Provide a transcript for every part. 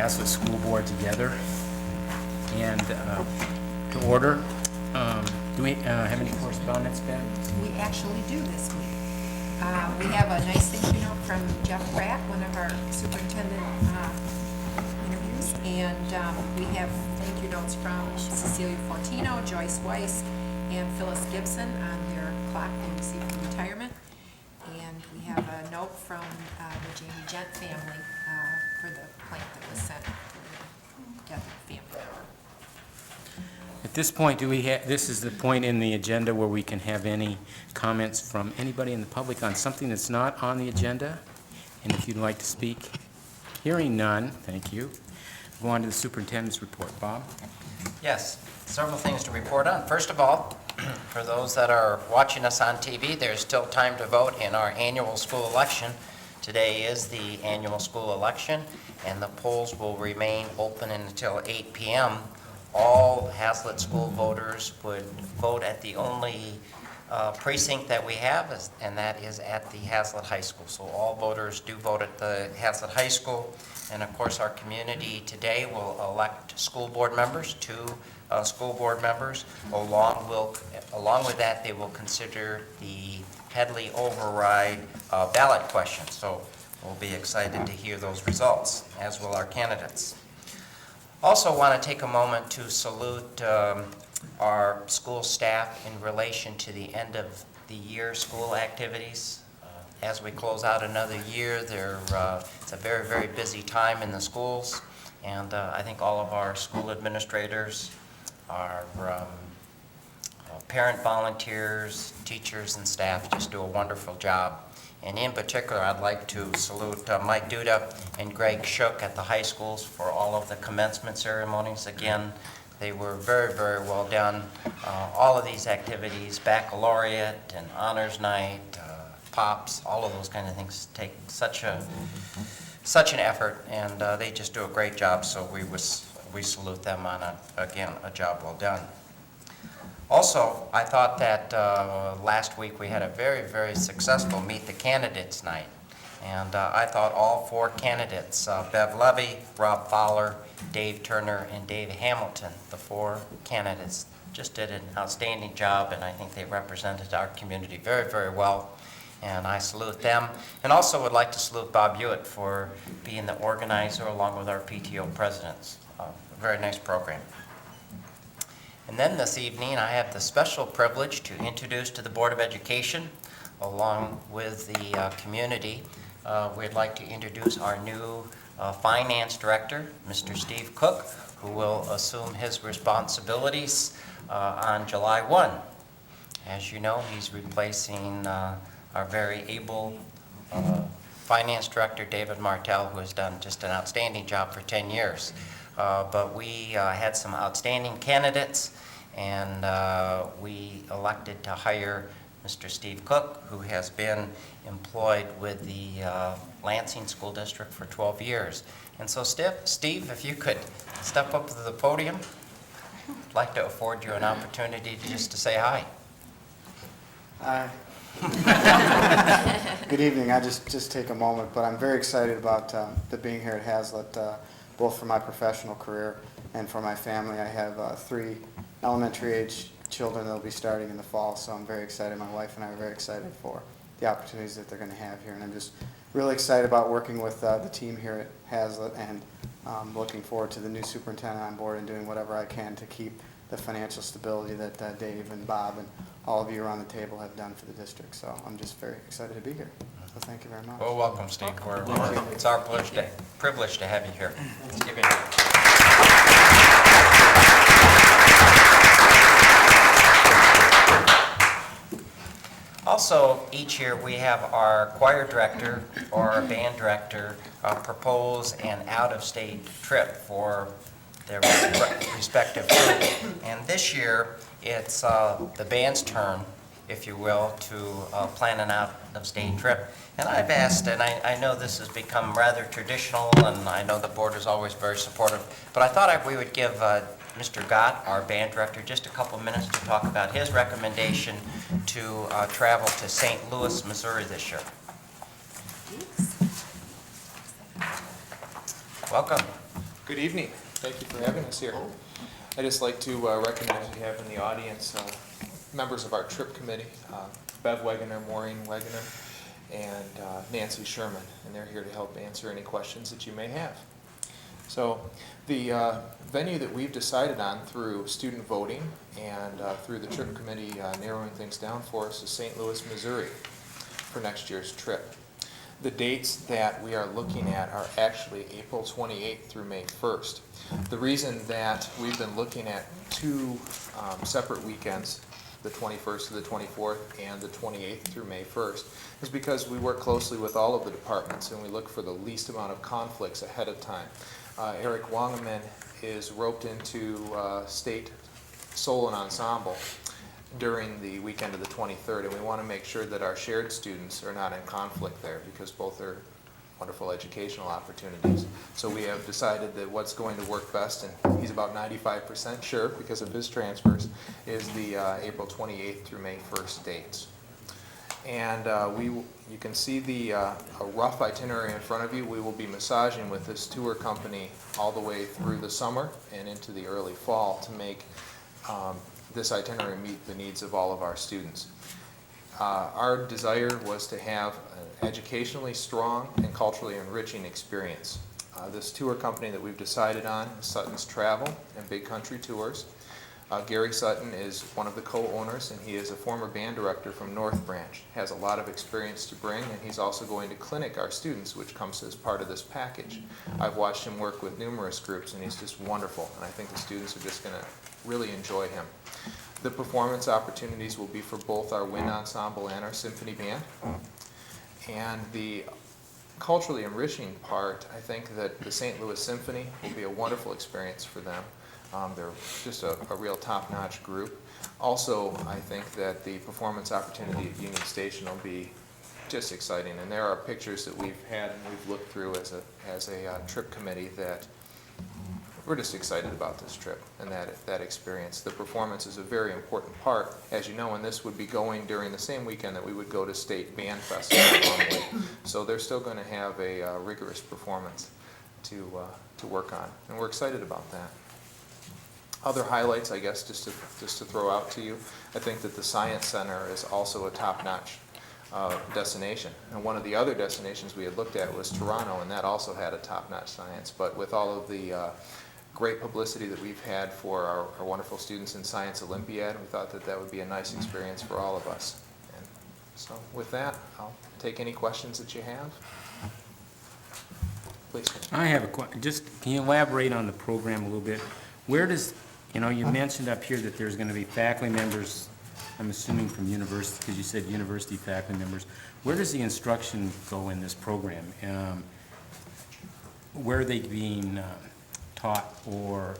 Hazlet School Board together. And to order, do we have any correspondence, Ben? We actually do this week. We have a nice thank you note from Jeff Pratt, one of our superintendent interviews, and we have thank you notes from Cecilia Fortino, Joyce Weiss, and Phyllis Gibson on their clock they received from retirement. And we have a note from the Jamie Gent family for the plant that was sent to the death of the family. At this point, do we have, this is the point in the agenda where we can have any comments from anybody in the public on something that's not on the agenda? And if you'd like to speak, hearing none, thank you. Go on to the superintendent's report. Bob? Yes, several things to report on. First of all, for those that are watching us on TV, there's still time to vote in our annual school election. Today is the annual school election, and the polls will remain open until 8 p.m. All Hazlet school voters would vote at the only precinct that we have, and that is at the Hazlet High School. So all voters do vote at the Hazlet High School. And of course, our community today will elect school board members, two school board members. Along with that, they will consider the Headley override ballot question. So we'll be excited to hear those results, as will our candidates. Also want to take a moment to salute our school staff in relation to the end of the year school activities. As we close out another year, it's a very, very busy time in the schools, and I think all of our school administrators, our parent volunteers, teachers, and staff just do a wonderful job. And in particular, I'd like to salute Mike Duda and Greg Shook at the high schools for all of the commencement ceremonies. Again, they were very, very well done. All of these activities, baccalaureate and honors night, pops, all of those kind of things take such an effort, and they just do a great job. So we salute them on a job well done. Also, I thought that last week we had a very, very successful Meet the Candidates night. And I thought all four candidates, Bev Levy, Rob Fowler, Dave Turner, and Dave Hamilton, the four candidates, just did an outstanding job, and I think they represented our community very, very well. And I salute them. And also would like to salute Bob Hewitt for being the organizer along with our PTO presidents. A very nice program. And then this evening, I have the special privilege to introduce to the Board of Education, along with the community, we'd like to introduce our new finance director, Mr. Steve Cook, who will assume his responsibilities on July 1. As you know, he's replacing our very able finance director, David Martell, who has done just an outstanding job for 10 years. But we had some outstanding candidates, and we elected to hire Mr. Steve Cook, who has been employed with the Lansing School District for 12 years. And so, Steve, if you could step up to the podium, I'd like to afford you an opportunity just to say hi. Hi. Good evening. I just take a moment, but I'm very excited about the being here at Hazlet, both for my professional career and for my family. I have 3 elementary age children that will be starting in the fall, so I'm very excited. My wife and I are very excited for the opportunities that they're going to have here, and I'm just really excited about working with the team here at Hazlet, and looking forward to the new superintendent on board and doing whatever I can to keep the financial stability that Dave and Bob and all of you around the table have done for the district. So I'm just very excited to be here. So thank you very much. Well, welcome, Steve. It's our privilege to have you here. Let's give you a hand. Also, each year we have our choir director or our band director propose an out-of-state trip for their respective group. And this year, it's the band's turn, if you will, to plan an out-of-state trip. And I've asked, and I know this has become rather traditional, and I know the board is always very supportive, but I thought we would give Mr. Gott, our band director, just a couple minutes to talk about his recommendation to travel to St. Louis, Missouri this year. Thanks. Welcome. Good evening. Thank you for having us here. I'd just like to recognize we have in the audience members of our trip committee, Bev Wegener, Maureen Wegener, and Nancy Sherman, and they're here to help answer any questions that you may have. So the venue that we've decided on through student voting and through the trip committee narrowing things down for us is St. Louis, Missouri for next year's trip. The dates that we are looking at are actually April 28th through May 1st. The reason that we've been looking at two separate weekends, the 21st to the 24th and the 28th through May 1st, is because we work closely with all of the departments and we look for the least amount of conflicts ahead of time. Eric Wangeman is roped into state solo and ensemble during the weekend of the 23rd, and we want to make sure that our shared students are not in conflict there because both are wonderful educational opportunities. So we have decided that what's going to work best, and he's about 95% sure because of his transfers, is the April 28th through May 1st dates. And you can see a rough itinerary in front of you. We will be massaging with this tour company all the way through the summer and into the early fall to make this itinerary meet the needs of all of our students. Our desire was to have an educationally strong and culturally enriching experience. This tour company that we've decided on is Sutton's Travel and Big Country Tours. Gary Sutton is one of the co-owners, and he is a former band director from North Branch. Has a lot of experience to bring, and he's also going to clinic our students, which comes as part of this package. I've watched him work with numerous groups, and he's just wonderful, and I think the students are just going to really enjoy him. The performance opportunities will be for both our wind ensemble and our symphony band. And the culturally enriching part, I think that the St. Louis Symphony will be a wonderful experience for them. They're just a real top-notch group. Also, I think that the performance opportunity at Union Station will be just exciting. And there are pictures that we've had and we've looked through as a trip committee that we're just excited about this trip and that experience. The performance is a very important part, as you know, and this would be going during the same weekend that we would go to State Band Festival normally. So they're still going to have a rigorous performance to work on, and we're excited about that. Other highlights, I guess, just to throw out to you, I think that the Science Center is also a top-notch destination. And one of the other destinations we had looked at was Toronto, and that also had a top-notch science. But with all of the great publicity that we've had for our wonderful students in Science Olympiad, we thought that that would be a nice experience for all of us. And so with that, I'll take any questions that you have. Please. I have a question. Just, can you elaborate on the program a little bit? Where does, you mentioned up here that there's going to be faculty members, I'm assuming from university, because you said university faculty members. Where does the instruction go in this program? Where are they being taught, or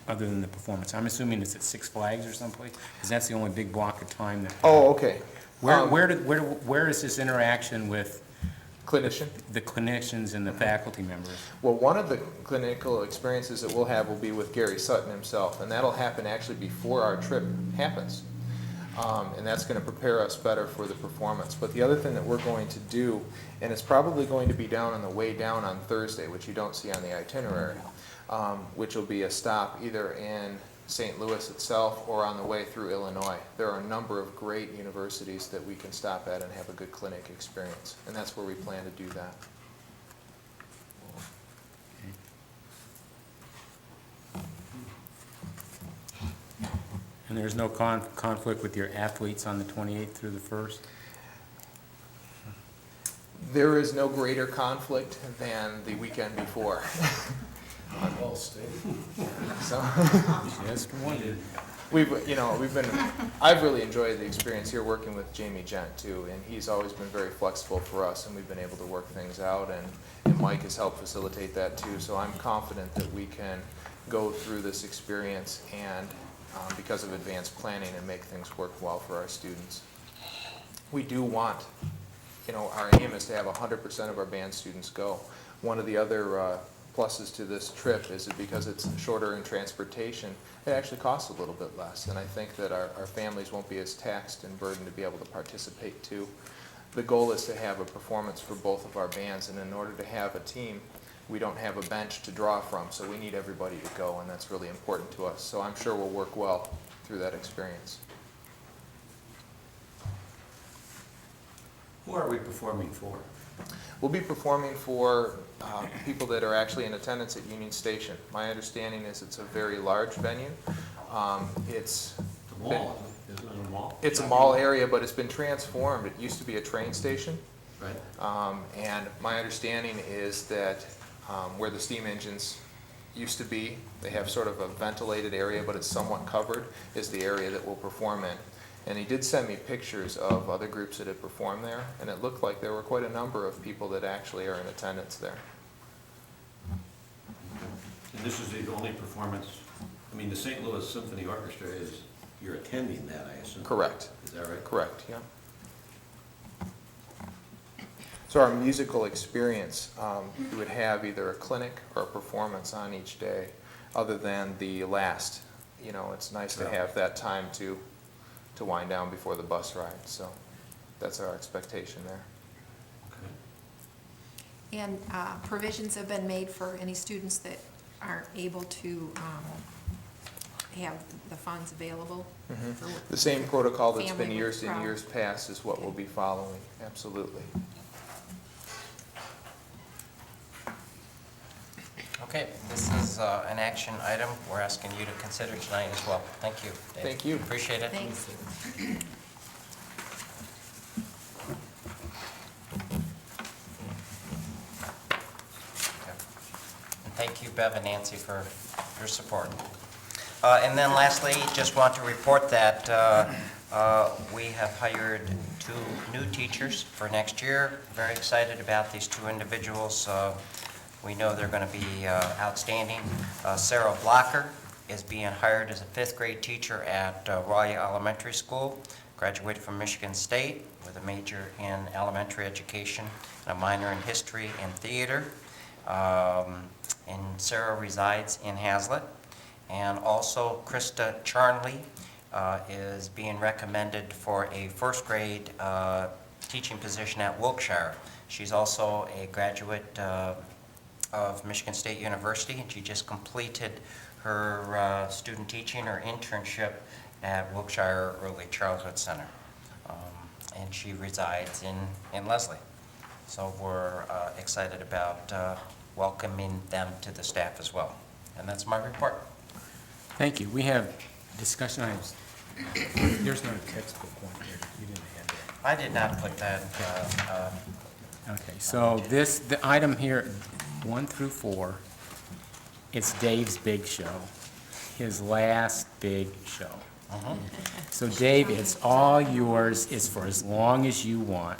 other than the performance? I'm assuming it's at Six Flags or someplace, because that's the only big block of time that. Oh, okay. Where is this interaction with Clinician? the clinicians and the faculty members? Well, one of the clinical experiences that we'll have will be with Gary Sutton himself, and that'll happen actually before our trip happens. And that's going to prepare us better for the performance. But the other thing that we're going to do, and it's probably going to be down on the way down on Thursday, which you don't see on the itinerary, which will be a stop either in St. Louis itself or on the way through Illinois. There are a number of great universities that we can stop at and have a good clinic experience, and that's where we plan to do that. And there's no conflict with your athletes on the 28th through the 1st? There is no greater conflict than the weekend before. Well stated. So Just wondered. I've really enjoyed the experience here working with Jamie Gent too, and he's always been very flexible for us, and we've been able to work things out, and Mike has helped facilitate that too. So I'm confident that we can go through this experience and because of advanced planning and make things work well for our students. We do want, our aim is to have 100% of our band students go. One of the other pluses to this trip is that because it's shorter in transportation, it actually costs a little bit less. And I think that our families won't be as taxed and burdened to be able to participate too. The goal is to have a performance for both of our bands, and in order to have a team we don't have a bench to draw from, so we need everybody to go, and that's really important to us. So I'm sure we'll work well through that experience. Who are we performing for? We'll be performing for people that are actually in attendance at Union Station. My understanding is it's a very large venue. It's The mall, isn't it a mall? It's a mall area, but it's been transformed. It used to be a train station. Right. And my understanding is that where the steam engines used to be, they have sort of a ventilated area, but it's somewhat covered, is the area that we'll perform in. And he did send me pictures of other groups that had performed there, and it looked like there were quite a number of people that actually are in attendance there. And this is the only performance, I mean, the St. Louis Symphony Orchestra is, you're attending that, I assume? Correct. Is that right? Correct, yeah. So our musical experience, we would have either a clinic or a performance on each day, other than the last. You know, it's nice to have that time to wind down before the bus ride, so that's our expectation there. Okay. And provisions have been made for any students that aren't able to have the funds available? for The same protocol that's been family used in crowd. years past is what we'll be following, absolutely. Okay, this is an action item we're asking you to consider tonight as well. Thank you, Dave. Thank you. Appreciate it. Thanks. And thank you, Bev and Nancy, for your support. And then lastly, just want to report that we have hired 2 new teachers for next year. Very excited about these 2 individuals. We know they're going to be outstanding. Sarah Blocker is being hired as a 5th grade teacher at Roya Elementary School. Graduated from Michigan State with a major in elementary education and a minor in history and theater. And Sarah resides in Hazlet. And also Krista Charnley is being recommended for a 1st grade teaching position at Wilkshire. She's also a graduate of Michigan State University, and she just completed her student teaching or internship at Wilkshire Early Childhood Center. And she resides in Leslie. So we're excited about welcoming them to the staff as well. And that's my report. Thank you. We have discussion items. There's no textbook one here. You didn't have that. I did not put that, Okay, so the item here, 1 through 4, it's Dave's big show, his last big show. So Dave, it's all yours, it's for as long as you want.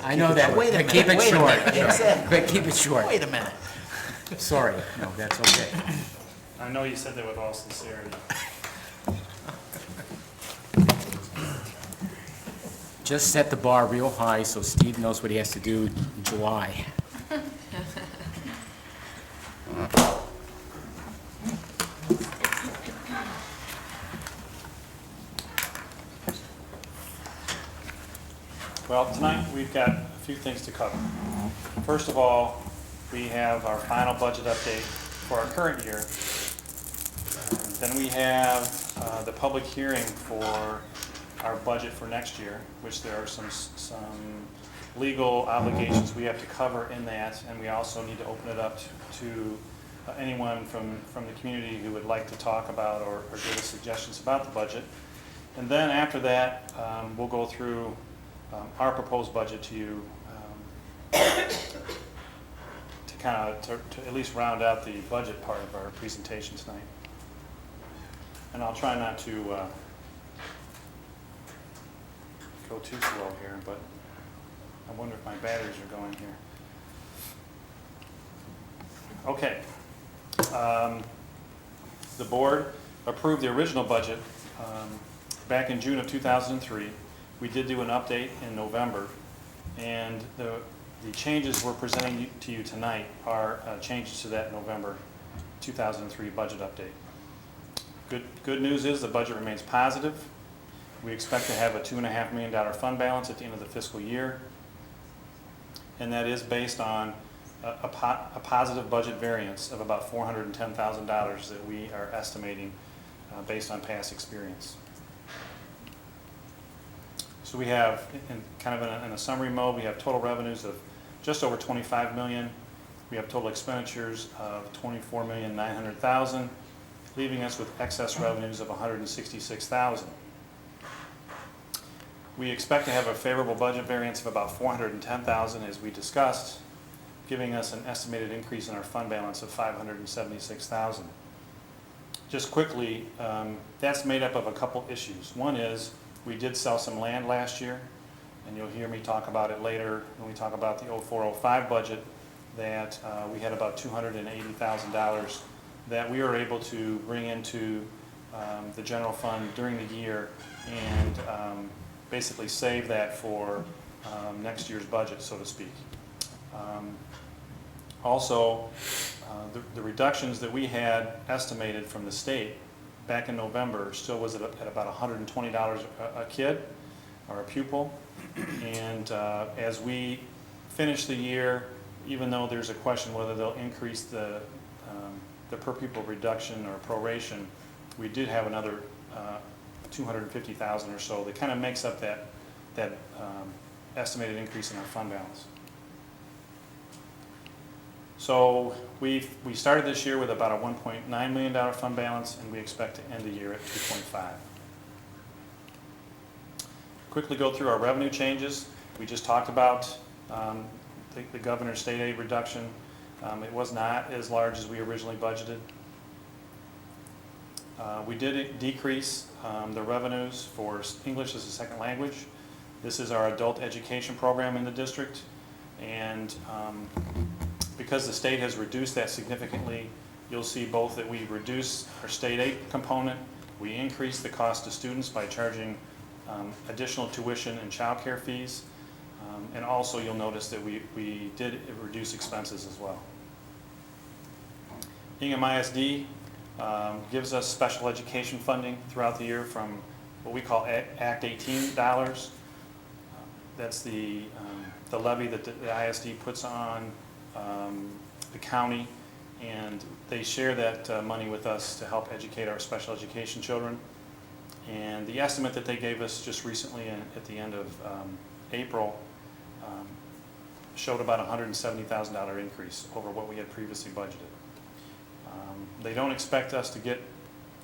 I know that, Wait a but keep minute, it wait a short. minute, you said- But keep it short. Wait a minute. Sorry, no, that's okay. I know you said that with all sincerity. Just set the bar real high so Steve knows what he has to do in July. Well, tonight, we've got a few things to cover. First of all, we have our final budget update for our current year. Then we have the public hearing for our budget for next year, which there are some legal obligations we have to cover in that, and we also need to open it up to anyone from the community who would like to talk about or give us suggestions about the budget. And then after that, we'll go through our proposed budget to you to at least round out the budget part of our presentation tonight. And I'll try not to go too slow here, but I wonder if my batteries are going here. Okay. The board approved the original budget back in June of 2003. We did do an update in November, and the changes we're presenting to you tonight are changes to that November 2003 budget update. Good news is the budget remains positive. We expect to have a $2.5 million fund balance at the end of the fiscal year. and that is based on a positive budget variance of about $410,000 that we are estimating based on past experience. So we have, in a summary mode, we have total revenues of just over 25 million. We have total expenditures of 24,900,000, leaving us with excess revenues of 166,000. We expect to have a favorable budget variance of about 410,000 as we discussed, giving us an estimated increase in our fund balance of 576,000. Just quickly, that's made up of a couple issues. One is we did sell some land last year, and you'll hear me talk about it later when we talk about the 04-05 budget, that we had about $280,000 that we were able to bring into the general fund during the year and basically save that for next year's budget, so to speak. Also, the reductions that we had estimated from the state back in November still was at about $120 a kid or a pupil. And as we finish the year, even though there's a question whether they'll increase the per pupil reduction or proration, we did have another 250,000 or so that kind of makes up that estimated increase in our fund balance. So we started this year with about a $1.9 million fund balance, and we expect to end the year at 2.5. Quickly go through our revenue changes. We just talked about the governor's state aid reduction. It was not as large as we originally budgeted. We did decrease the revenues for English as a second language. This is our adult education program in the district, and because the state has reduced that significantly, you'll see both that we reduce our state aid component, we increase the cost to students by charging additional tuition and child care fees, and also you'll notice that we did reduce expenses as well. Hingham ISD gives us special education funding throughout the year from what we call Act 18 dollars. That's the levy that the ISD puts on the county, and they share that money with us to help educate our special education children. And the estimate that they gave us just recently at the end of April showed about a $170,000 increase over what we had previously budgeted. They don't expect us to get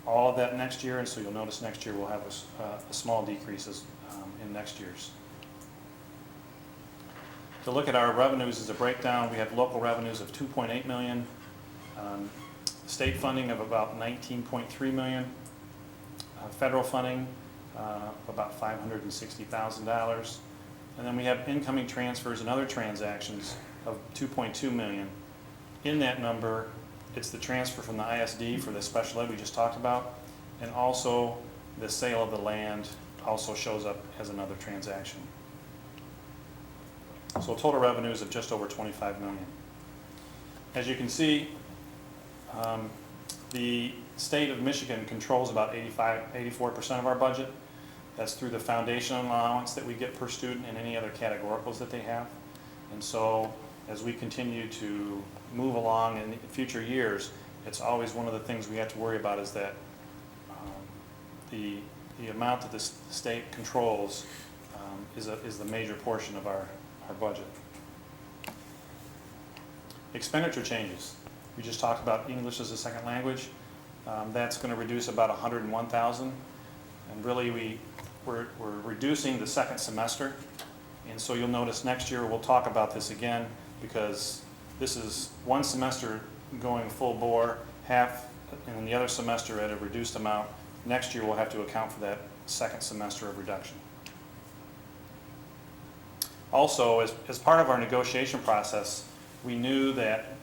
all of that next year, and so you'll notice next year we'll have a small decreases in next year's. To look at our revenues as a breakdown, we have local revenues of $2.8 million, state funding of about $19.3 million, federal funding of about $560,000, and then we have incoming transfers and other transactions of $2.2 million. In that number, it's the transfer from the ISD for the special ed we just talked about, and also the sale of the land also shows up as another transaction. So total revenues of just over 25 million. As you can see, the state of Michigan controls about 84% of our budget. That's through the foundation allowance that we get per student and any other categoricals that they have. And so as we continue to move along in future years, it's always one of the things we have to worry about is that the amount that the state controls is the major portion of our budget. Expenditure changes. We just talked about English as a second language. That's going to reduce about 101,000, and really we're reducing the second semester, and so you'll notice next year we'll talk about this again, because this is one semester going full bore, half, and the other semester at a reduced amount. Next year we'll have to account for that second semester of reduction. Also, as part of our negotiation process, we knew that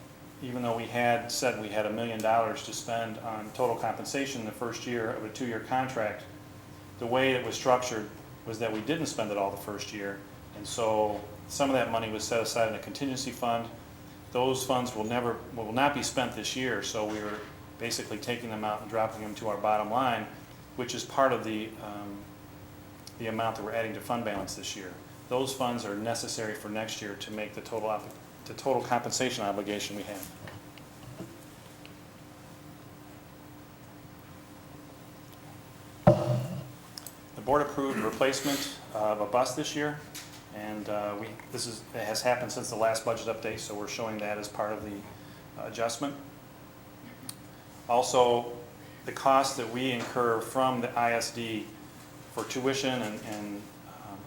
even though we had said we had $1 million to spend on total compensation the first year of a 2-year contract, the way it was structured was that we didn't spend it all the first year, and so some of that money was set aside in a contingency fund. Those funds will not be spent this year, so we were basically taking them out and dropping them to our bottom line, which is part of the amount that we're adding to fund balance this year. those funds are necessary for next year to make the total compensation obligation we have. The board approved replacement of a bus this year, and it has happened since the last budget update, so we're showing that as part of the adjustment. Also, the cost that we incur from the ISD for tuition and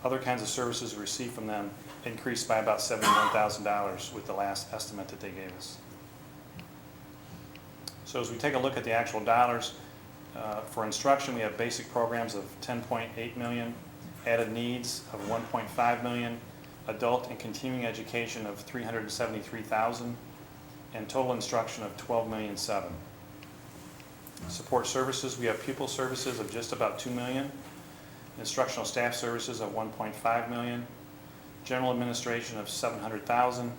other kinds of services we receive from them increased by about $71,000 with the last estimate that they gave us. So as we take a look at the actual dollars, for instruction, we have basic programs of $10.8 million, added needs of $1.5 million, adult and continuing education of $373,000, and total instruction of $12.7 million. Support services, we have pupil services of just about $2 million, instructional staff services of $1.5 million, general administration of $700,000,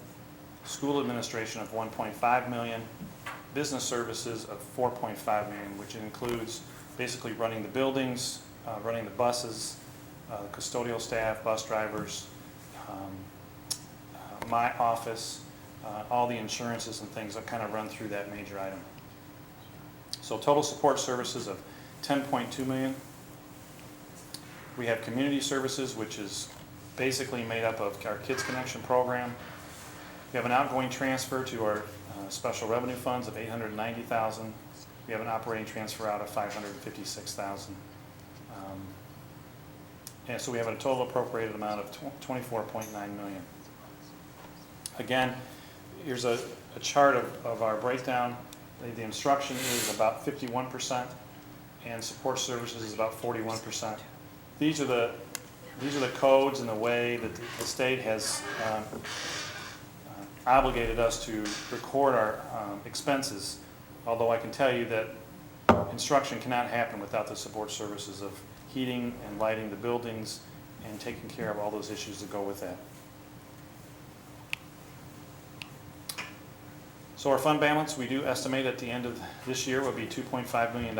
school administration of $1.5 million, business services of $4.5 million, which includes basically running the buildings, running the buses, custodial staff, bus drivers, my office, all the insurances and things that kind of run through that major item. So total support services of $10.2 million. We have community services, which is basically made up of our Kids Connection program. We have an outgoing transfer to our special revenue funds of $890,000. We have an operating transfer out of $556,000. And so we have a total appropriated amount of $24.9 million. Again, here's a chart of our breakdown. The instruction is about 51%, and support services is about 41%. These are the codes and the way that the state has obligated us to record our expenses, although I can tell you that instruction cannot happen without the support services of heating and lighting the buildings and taking care of all those issues that go with that. So our fund balance, we do estimate at the end of this year will be $2.5 million.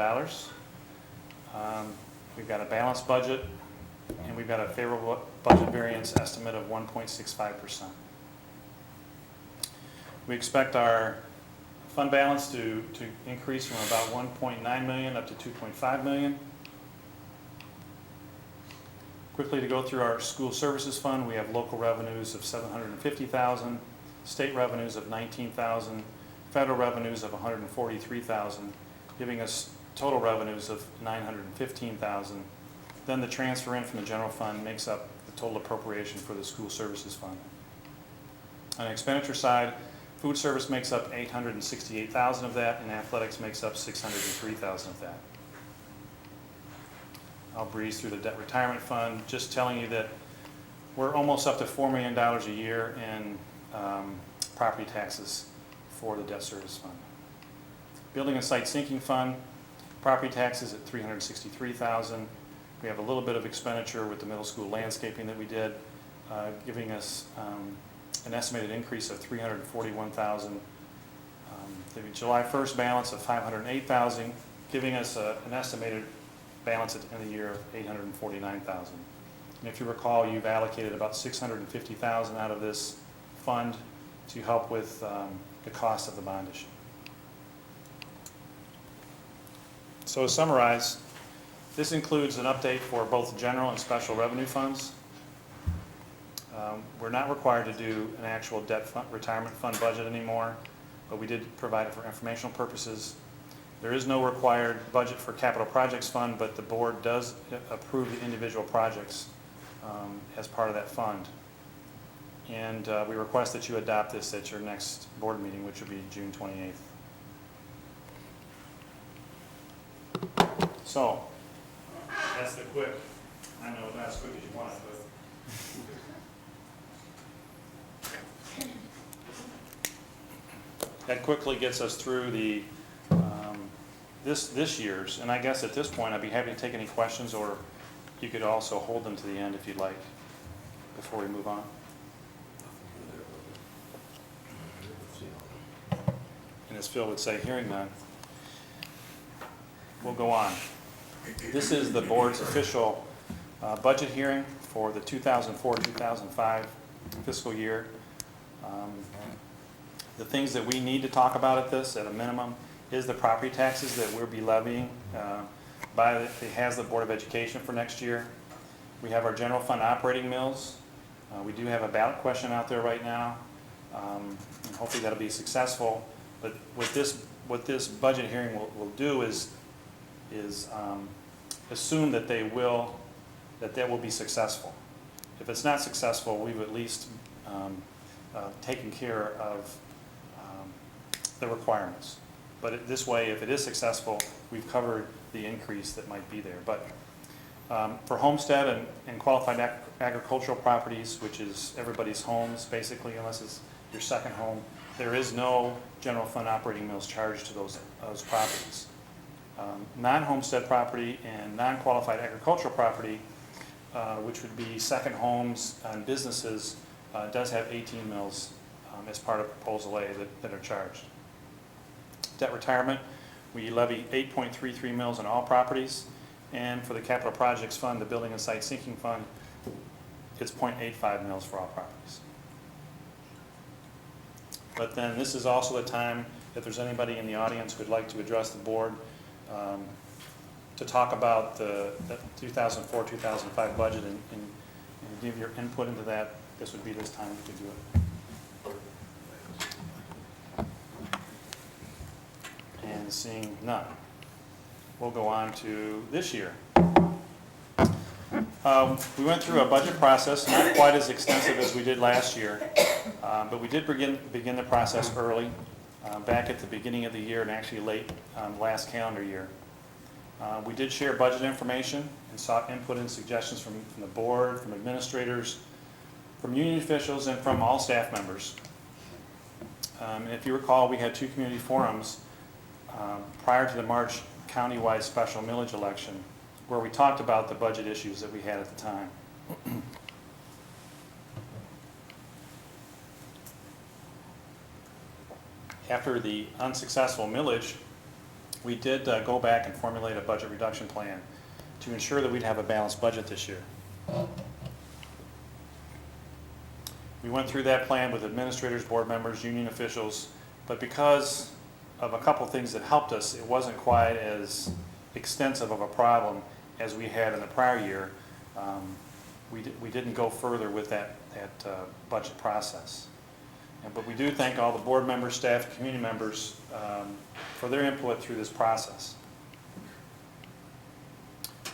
We've got a balanced budget, and we've got a favorable budget variance estimate of 1.65%. We expect our fund balance to increase from about $1.9 million up to $2.5 million. Quickly to go through our school services fund, we have local revenues of $750,000, state revenues of $19,000, federal revenues of $143,000, giving us total revenues of $915,000. Then the transfer in from the general fund makes up the total appropriation for the school services fund. On the expenditure side, food service makes up $868,000 of that, and athletics makes up $603,000 of that. I'll breeze through the debt retirement fund, just telling you that we're almost up to $4 million a year in property taxes for the debt service fund. Building and site sinking fund, property taxes at $363,000. We have a little bit of expenditure with the middle school landscaping that we did, giving us an estimated increase of $341,000. The July 1st balance of $508,000, giving us an estimated balance at the end of the year of $849,000. And if you recall, you've allocated about $650,000 out of this fund to help with the cost of the bond issue. So to summarize, this includes an update for both general and special revenue funds. We're not required to do an actual debt retirement fund budget anymore, but we did provide it for informational purposes. There is no required budget for capital projects fund, but the board does approve the individual projects as part of that fund. And we request that you adopt this at your next board meeting, which will be June 28th. So, that's the quick. I know not as quick as you want it, but. That quickly gets us through the this year's, and I guess at this point I'd be happy to take any questions, or you could also hold them to the end if you'd like before we move on. And as Phil would say, hearing none, we'll go on. This is the board's official Budget hearing for the 2004-2005 fiscal year. The things that we need to talk about at this, at a minimum, is the property taxes that we'll be levying by the Hazlet Board of Education for next year. We have our general fund operating mills. We do have a ballot question out there right now, and hopefully that'll be successful. But what this budget hearing will do is assume that that will be successful. If it's not successful, we've at least taken care of the requirements. But this way, if it is successful, we've covered the increase that might be there. But for homestead and qualified agricultural properties, which is everybody's homes basically, unless it's your second home, there is no general fund operating mills charged to those properties. Non-homestead property and non-qualified agricultural property, which would be second homes and businesses, does have 18 mills as part of Proposal A that are charged. Debt retirement, we levy 8.33 mills on all properties, and for the capital projects fund, the building and site sinking fund, it's 0.85 mills for all properties. But then this is also the time, if there's anybody in the audience who would like to address the board to talk about the 2004-2005 budget and give your input into that, this would be this time to do it. And seeing none, we'll go on to this year. We went through a budget process, not quite as extensive as we did last year, but we did begin the process early, back at the beginning of the year and actually late last calendar year. We did share budget information and sought input and suggestions from the board, from administrators, from union officials, and from all staff members. And if you recall, we had 2 community forums prior to the March countywide special millage election, where we talked about the budget issues that we had at the time. After the unsuccessful millage, we did go back and formulate a budget reduction plan to ensure that we'd have a balanced budget this year. We went through that plan with administrators, board members, union officials, but because of a couple things that helped us, it wasn't quite as extensive of a problem as we had in the prior year. We didn't go further with that budget process. But we do thank all the board members, staff, community members for their input through this process.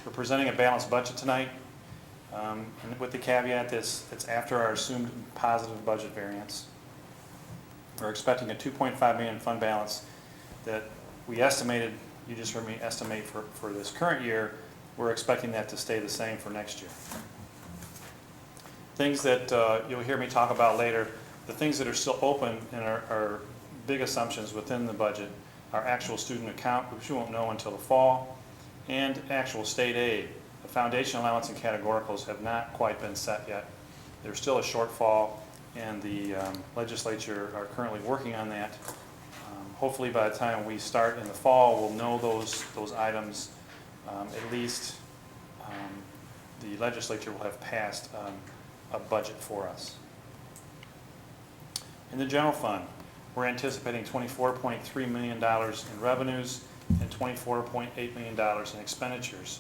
We're presenting a balanced budget tonight, and with the caveat that it's after our assumed positive budget variance. We're expecting a $2.5 million fund balance that we estimated, you just heard me estimate for this current year. We're expecting that to stay the same for next year. Things that you'll hear me talk about later, the things that are still open and are big assumptions within the budget are actual student account, which you won't know until the fall, and actual state aid. The foundation allowance and categoricals have not quite been set yet. There's still a shortfall, and the legislature are currently working on that. Hopefully by the time we start in the fall, we'll know those items. At least the legislature will have passed a budget for us. In the general fund, we're anticipating $24.3 million in revenues and $24.8 million in expenditures,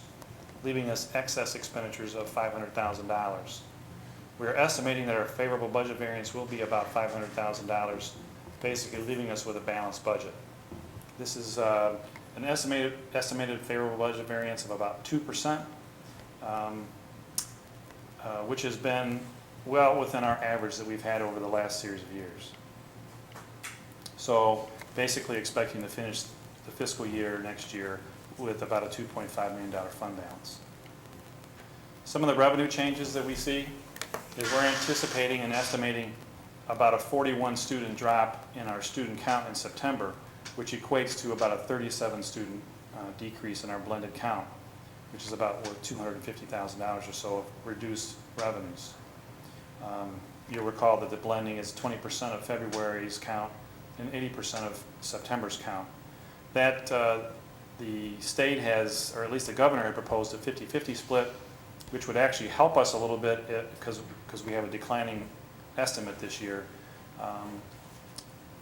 leaving us excess expenditures of $500,000. We're estimating that our favorable budget variance will be about $500,000, basically leaving us with a balanced budget. This is an estimated favorable budget variance of about 2%, which has been well within our average that we've had over the last series of years. So basically expecting to finish the fiscal year next year with about a $2.5 million fund balance. Some of the revenue changes that we see is we're anticipating and estimating about a 41 student drop in our student count in September, which equates to about a 37 student decrease in our blended count, which is about worth $250,000 or so of reduced revenues. You'll recall that the blending is 20% of February's count and 80% of September's count. That the state has, or at least the governor had proposed a 50-50 split, which would actually help us a little bit because we have a declining estimate this year.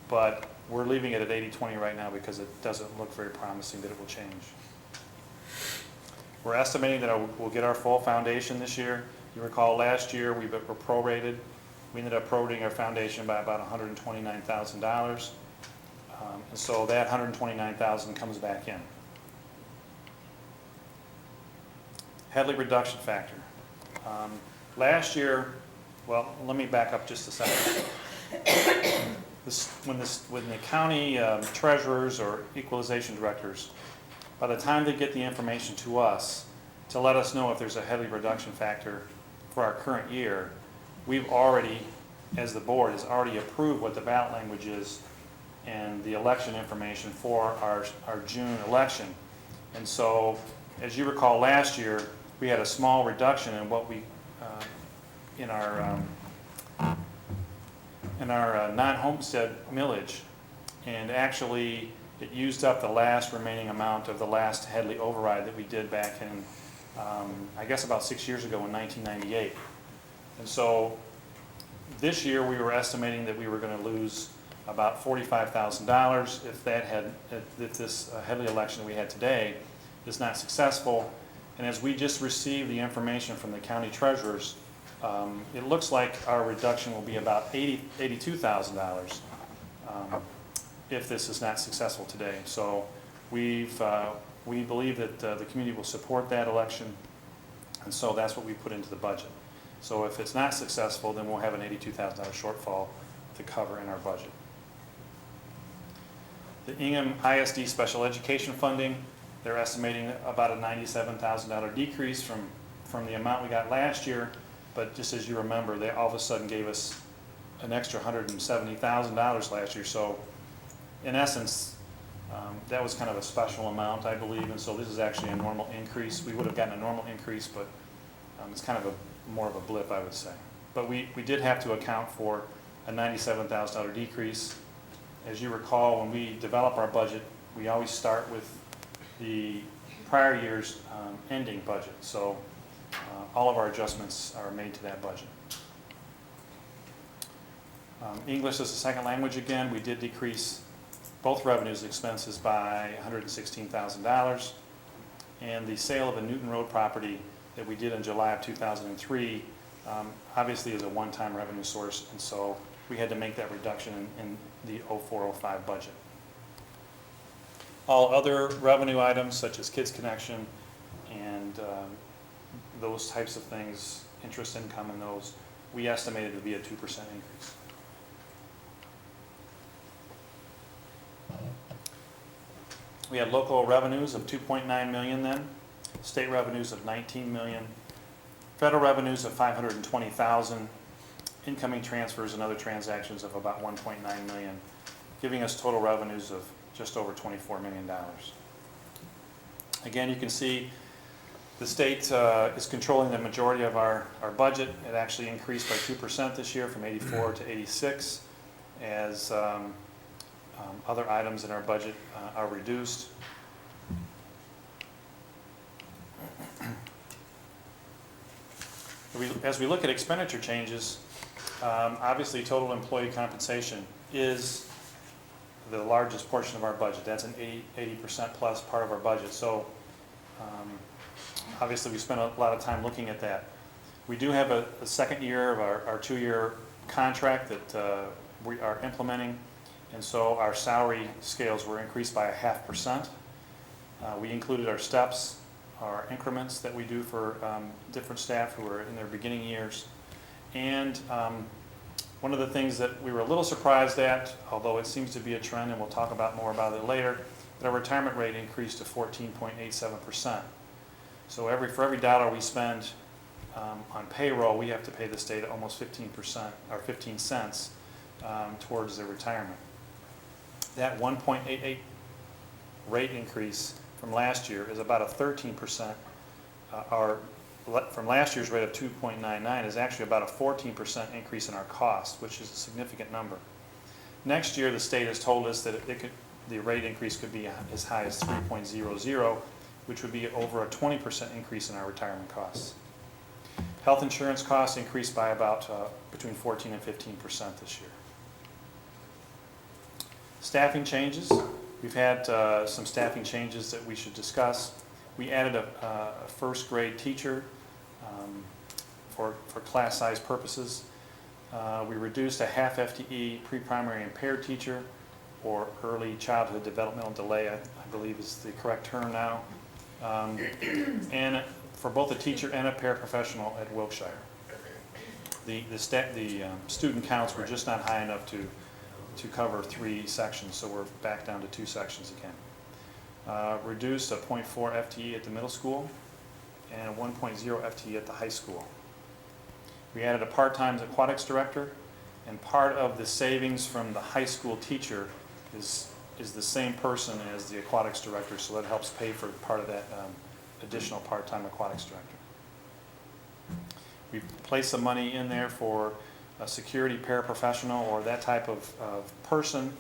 But we're leaving it at 80/20 right now because it doesn't look very promising that it will change. We're estimating that we'll get our full foundation this year. You recall last year we were prorated. We ended up prorating our foundation by about $129,000. And so that $129,000 comes back in. Headley reduction factor. Last year, well, let me back up just a second. When the county treasurers or equalization directors, by the time they get the information to us to let us know if there's a Headley reduction factor for our current year, we've already, as the board, has already approved what the ballot language is and the election information for our June election. And so, as you recall, last year, we had a small reduction in what we, in our non-homestead millage. And actually, it used up the last remaining amount of the last Headley override that we did back in, I guess about 6 years ago in 1998. And so, this year, we were estimating that we were going to lose about $45,000 if this Headley election that we had today is not successful. And as we just received the information from the county treasurers, it looks like our reduction will be about $82,000 if this is not successful today. So we believe that the community will support that election, and so that's what we put into the budget. So if it's not successful, then we'll have an $82,000 shortfall to cover in our budget. The Ingham ISD special education funding, they're estimating about a $97,000 decrease from the amount we got last year, but just as you remember, they all of a sudden gave us an extra $170,000 last year. So in essence, that was kind of a special amount, I believe, and so this is actually a normal increase. We would have gotten a normal increase, but it's kind of more of a blip, I would say. But we did have to account for a $97,000 decrease. As you recall, when we develop our budget, we always start with the prior year's ending budget. So all of our adjustments are made to that budget. English as a second language, again, we did decrease both revenues and expenses by $116,000. And the sale of a Newton Road property that we did in July of 2003 obviously is a one-time revenue source, and so we had to make that reduction in the 04-05 budget. All other revenue items such as Kids Connection and those types of things, interest income and those, we estimated to be a 2% increase. We had local revenues of $2.9 million then, state revenues of $19 million, federal revenues of $520,000, incoming transfers and other transactions of about $1.9 million, giving us total revenues of just over $24 million. Again, you can see the state is controlling the majority of our budget. It actually increased by 2% this year from 84 to 86 as other items in our budget are reduced. As we look at expenditure changes, obviously total employee compensation is the largest portion of our budget. That's an 80% plus part of our budget. So obviously we spent a lot of time looking at that. We do have a second year of our 2-year contract that we are implementing, and so our salary scales were increased by 0.5%. We included our steps, our increments that we do for different staff who are in their beginning years. And one of the things that we were a little surprised at, although it seems to be a trend, and we'll talk more about it later, that our retirement rate increased to 14.87%. So for every dollar we spend on payroll, we have to pay the state almost 15% or 15 cents towards their retirement. That 1.88 rate increase from last year is about a 13%, from last year's rate of 2.99 is actually about a 14% increase in our cost, which is a significant number. Next year, the state has told us that the rate increase could be as high as 3.00, which would be over a 20% increase in our retirement costs. Health insurance costs increased by about between 14 and 15% this year. Staffing changes. We've had some staffing changes that we should discuss. We added a first grade teacher for class size purposes. We reduced a half FTE pre-primary impaired teacher, or early childhood developmental delay, I believe is the correct term now, and for both a teacher and a paraprofessional at Wilkshire. The student counts were just not high enough to cover 3 sections, so we're back down to 2 sections again. Reduced a 0.4 FTE at the middle school and a 1.0 FTE at the high school. We added a part-time aquatics director, and part of the savings from the high school teacher is the same person as the aquatics director, so that helps pay for part of that additional part-time aquatics director. We placed some money in there for a security paraprofessional or that type of person,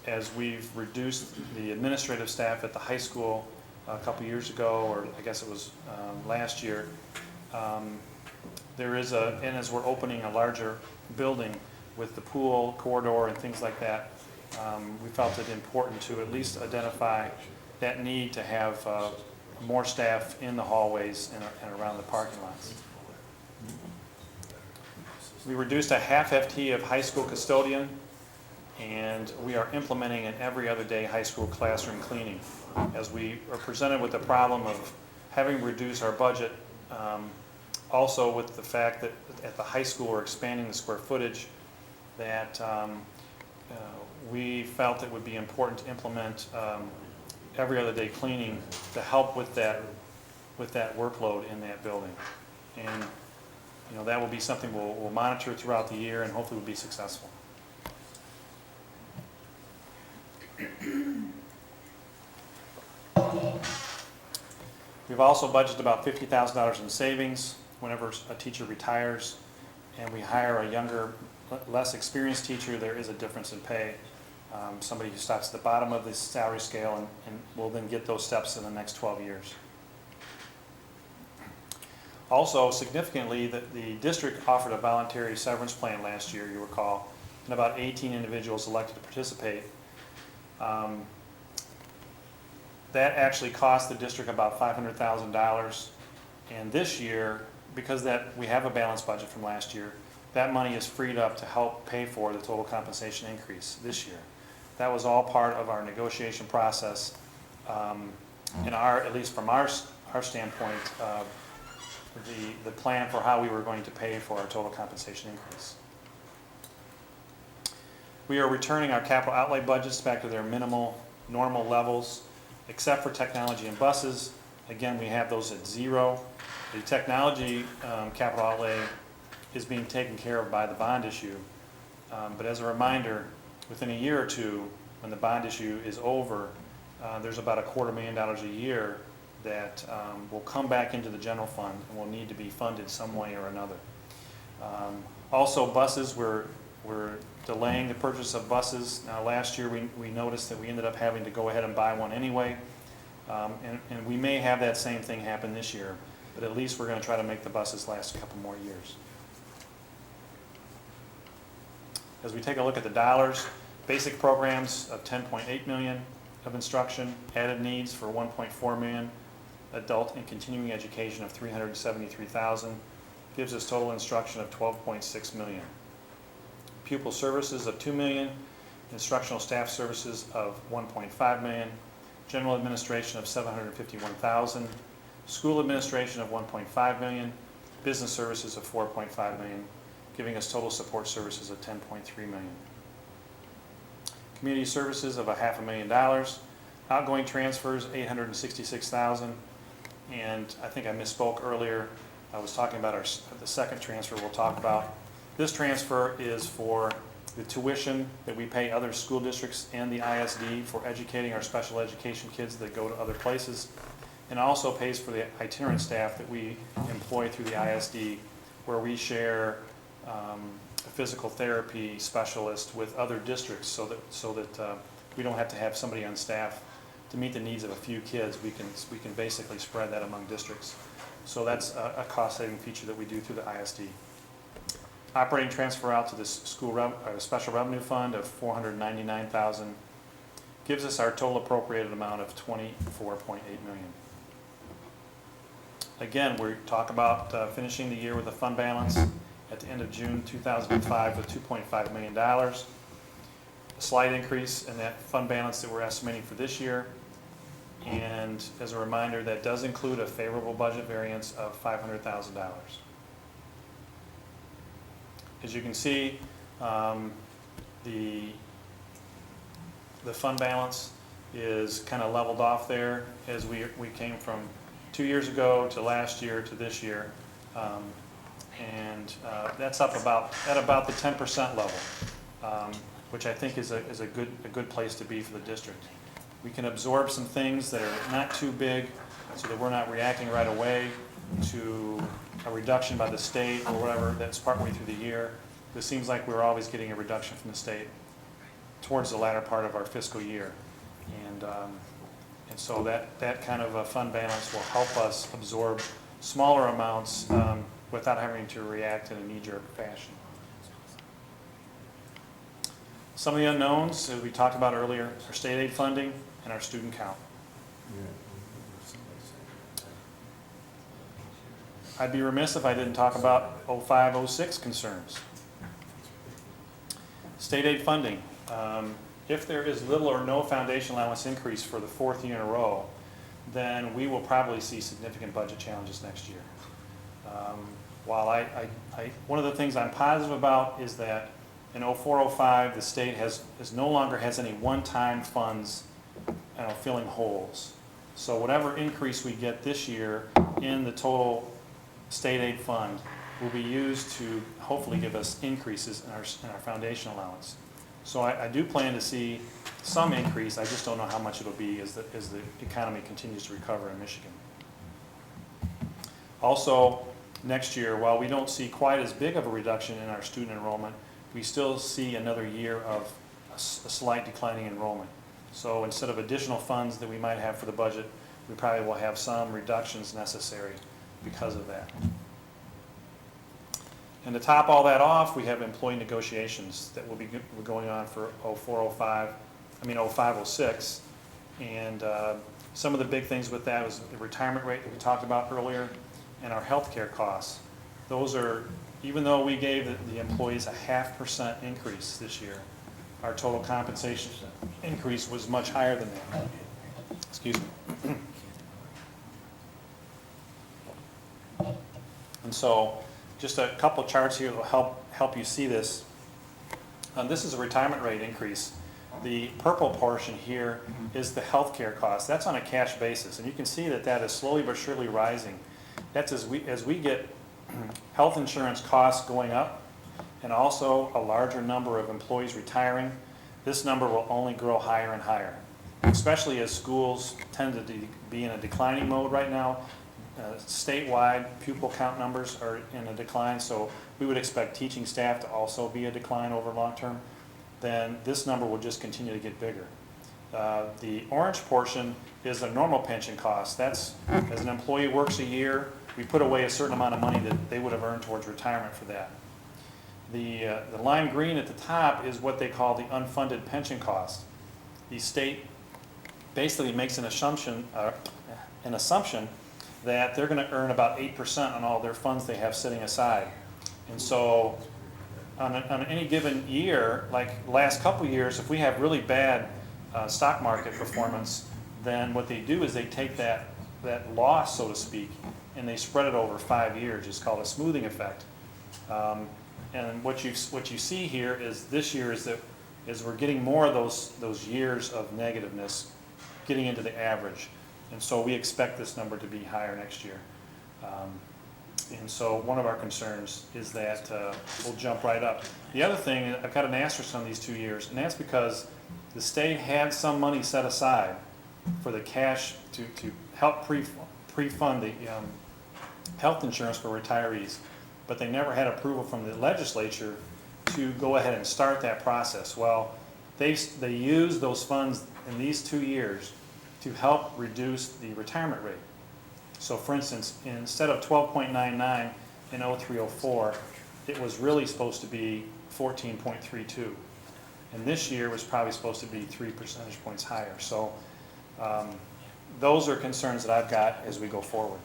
as we've reduced the administrative staff at the high school a couple years ago, or I guess it was last year. And as we're opening a larger building with the pool corridor and things like that, we felt it important to at least identify that need to have more staff in the hallways and around the parking lots. We reduced a half FTE of high school custodian, and we are implementing an every other day high school classroom cleaning. As we are presented with the problem of having reduced our budget, also with the fact that at the high school we're expanding the square footage, that we felt it would be important to implement every other day cleaning to help with that workload in that building. And that will be something we'll monitor throughout the year, and hopefully we'll be successful. We've also budgeted about $50,000 in savings whenever a teacher retires and we hire a younger, less experienced teacher. There is a difference in pay. Somebody who starts at the bottom of the salary scale and will then get those steps in the next 12 years. Also, significantly, the district offered a voluntary severance plan last year, you recall, and about 18 individuals elected to participate. That actually cost the district about $500,000, and this year, because we have a balanced budget from last year, that money is freed up to help pay for the total compensation increase this year. That was all part of our negotiation process, at least from our standpoint, the plan for how we were going to pay for our total compensation increase. We are returning our capital outlay budgets back to their minimal, normal levels, except for technology and buses. Again, we have those at 0. The technology capital outlay is being taken care of by the bond issue. But as a reminder, within a year or two, when the bond issue is over, there's about $250,000 a year that will come back into the general fund and will need to be funded some way or another. Also, buses, we're delaying the purchase of buses. Now, last year we noticed that we ended up having to go ahead and buy one anyway, and we may have that same thing happen this year, but at least we're going to try to make the buses last a couple more years. As we take a look at the dollars, basic programs of $10.8 million of instruction, added needs for $1.4 million, adult and continuing education of $373,000, gives us total instruction of $12.6 million. Pupil services of $2 million, instructional staff services of $1.5 million, general administration of $751,000, school administration of $1.5 million, business services of $4.5 million, giving us total support services of $10.3 million. Community services of $500,000, outgoing transfers $866,000, and I think I misspoke earlier. I was talking about the second transfer we'll talk about. This transfer is for the tuition that we pay other school districts and the ISD for educating our special education kids that go to other places, and also pays for the itinerant staff that we employ through the ISD, where we share a physical therapy specialist with other districts, so that we don't have to have somebody on staff to meet the needs of a few kids. We can basically spread that among districts. So that's a cost-saving feature that we do through the ISD. Operating transfer out to the special revenue fund of $499,000 gives us our total appropriated amount of $24.8 million. Again, we talk about finishing the year with a fund balance at the end of June 2005 with $2.5 million. A slight increase in that fund balance that we're estimating for this year. And as a reminder, that does include a favorable budget variance of $500,000. As you can see, the fund balance is kind of leveled off there as we came from 2 years ago to last year to this year. That's up at about the 10% level, which I think is a good place to be for the district. We can absorb some things that are not too big so that we're not reacting right away to a reduction by the state or whatever that's partway through the year. It seems like we're always getting a reduction from the state towards the latter part of our fiscal year. And so that kind of a fund balance will help us absorb smaller amounts without having to react in a knee-jerk fashion. Some of the unknowns, as we talked about earlier, are state aid funding and our student count. I'd be remiss if I didn't talk about 05-06 concerns. State aid funding. If there is little or no foundation allowance increase for the 4th year in a row, then we will probably see significant budget challenges next year. While one of the things I'm positive about is that in 04-05, the state no longer has any one-time funds filling holes. So whatever increase we get this year in the total state aid fund will be used to hopefully give us increases in our foundation allowance. So I do plan to see some increase. I just don't know how much it'll be as the economy continues to recover in Michigan. Also, next year, while we don't see quite as big of a reduction in our student enrollment, we still see another year of a slight declining enrollment. So instead of additional funds that we might have for the budget, we probably will have some reductions necessary because of that. And to top all that off, we have employee negotiations that will be going on for 05-06. And some of the big things with that is the retirement rate that we talked about earlier and our health care costs. Those are, even though we gave the employees a 0.5% increase this year, our total compensation increase was much higher than that. Excuse me. And so, just a couple of charts here that will help you see this. This is a retirement rate increase. The purple portion here is the health care cost. That's on a cash basis, and you can see that is slowly but surely rising. That's as we get health insurance costs going up and also a larger number of employees retiring, this number will only grow higher and higher, especially as schools tend to be in a declining mode right now. Statewide pupil count numbers are in a decline, so we would expect teaching staff to also be a decline over long term. Then this number will just continue to get bigger. The orange portion is the normal pension cost. That's as an employee works a year, we put away a certain amount of money that they would have earned towards retirement for that. The lime green at the top is what they call the unfunded pension cost. The state basically makes an assumption that they're going to earn about 8% on all their funds they have sitting aside. And so on any given year, like last couple years, if we have really bad stock market performance, then what they do is they take that loss, so to speak, and they spread it over 5 years. It's called a smoothing effect. And what you see here is this year is we're getting more of those years of negativeness getting into the average. And so we expect this number to be higher next year. And so one of our concerns is that we'll jump right up. The other thing, I've got an asterisk on these 2 years, and that's because the state had some money set aside for the cash to help pre-fund the health insurance for retirees, but they never had approval from the legislature to go ahead and start that process. Well, they used those funds in these 2 years to help reduce the retirement rate. So for instance, instead of 12.99 in 0304, it was really supposed to be 14.32. And this year was probably supposed to be 3 percentage points higher. So those are concerns that I've got as we go forward.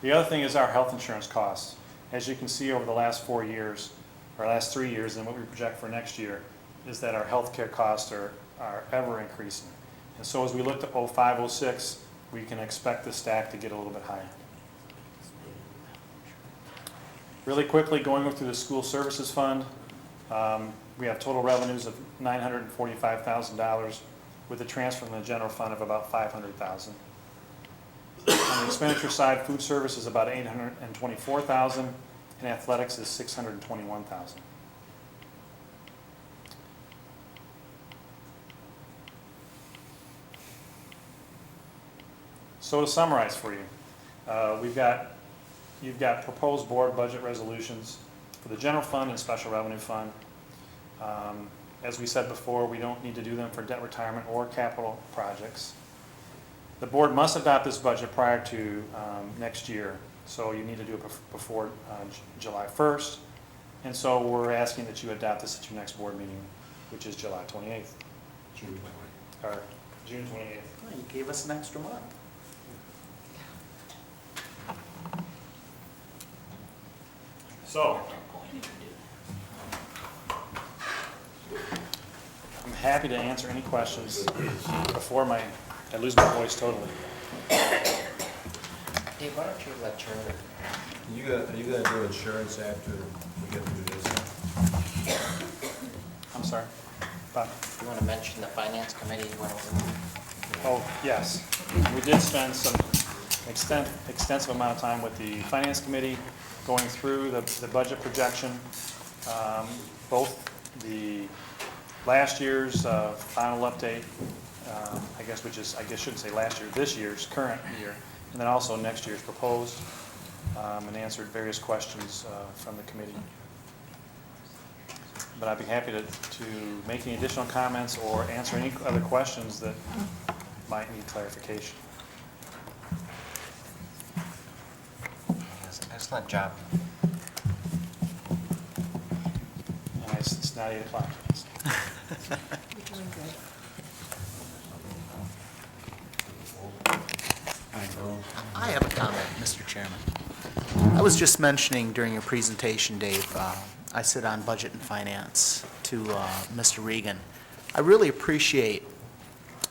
The other thing is our health insurance costs. As you can see over the last 4 years, or last 3 years, and what we project for next year, is that our healthcare costs are ever increasing. And so as we look to 05, 06, we can expect the stack to get a little bit higher. Really quickly, going through the school services fund, we have total revenues of $945,000 with a transfer from the general fund of about $500,000. On the expenditure side, food service is about $824,000, and athletics is $621,000. So to summarize for you, you've got proposed board budget resolutions for the general fund and special revenue fund. As we said before, we don't need to do them for debt retirement or capital projects. The board must adopt this budget prior to next year, so you need to do it before July 1st. And so we're asking that you adopt this at your next board meeting, which is July 28th. June 20th. Or June 28th. Well, you gave us an extra month. So, I'm happy to answer any questions before I lose my voice totally. Dave, why don't you let Charlie? Are you gonna do insurance after we get through this? I'm sorry. Bob? You want to mention the finance committee went over? Oh, yes. We did spend some extensive amount of time with the finance committee going through the budget projection. Both the last year's final update, I guess shouldn't say last year, this year's current year, and then also next year's proposed, and answered various questions from the committee. But I'd be happy to make any additional comments or answer any other questions that might need clarification. Yes, excellent job. And it's not 8 o'clock. You're doing good. I have a comment, Mr. Chairman. I was just mentioning during your presentation, Dave, I sit on Budget and Finance to Mr. Regan. I really appreciate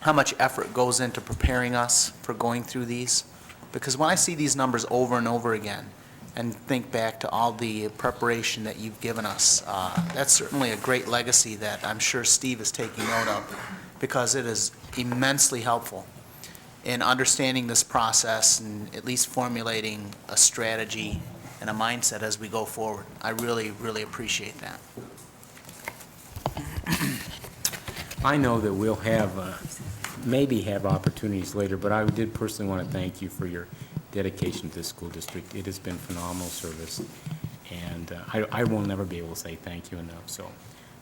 how much effort goes into preparing us for going through these, because when I see these numbers over and over again and think back to all the preparation that you've given us, that's certainly a great legacy that I'm sure Steve is taking note of, because it is immensely helpful in understanding this process and at least formulating a strategy and a mindset as we go forward. I really, really appreciate that. I know that we'll maybe have opportunities later, but I did personally want to thank you for your dedication to the school district. It has been phenomenal service, and I will never be able to say thank you enough. So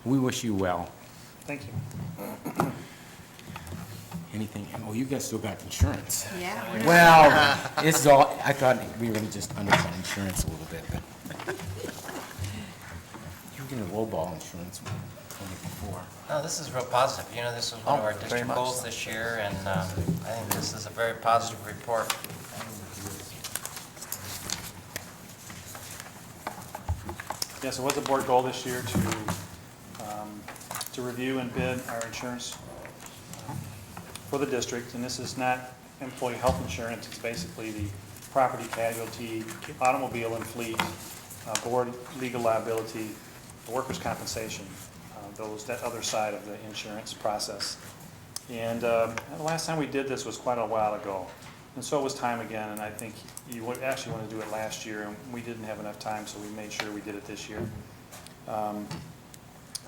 we wish you well. Thank you. Anything? Oh, you guys still got insurance. Yeah. Well, it's all, I thought we were going to just undercut insurance a little bit, but you were going to lowball insurance before. No, this is real positive. You know, this was one of our very district much goals so. this year, and I think this is a very positive report. Yeah, so what's the board goal this year to review and bid our insurance for the district? And this is not employee health insurance, it's basically the property casualty, automobile and fleet, board legal liability, workers' compensation, that other side of the insurance process. And the last time we did this was quite a while ago. And so it was time again, and I think you would actually want to do it last year, and we didn't have enough time, so we made sure we did it this year.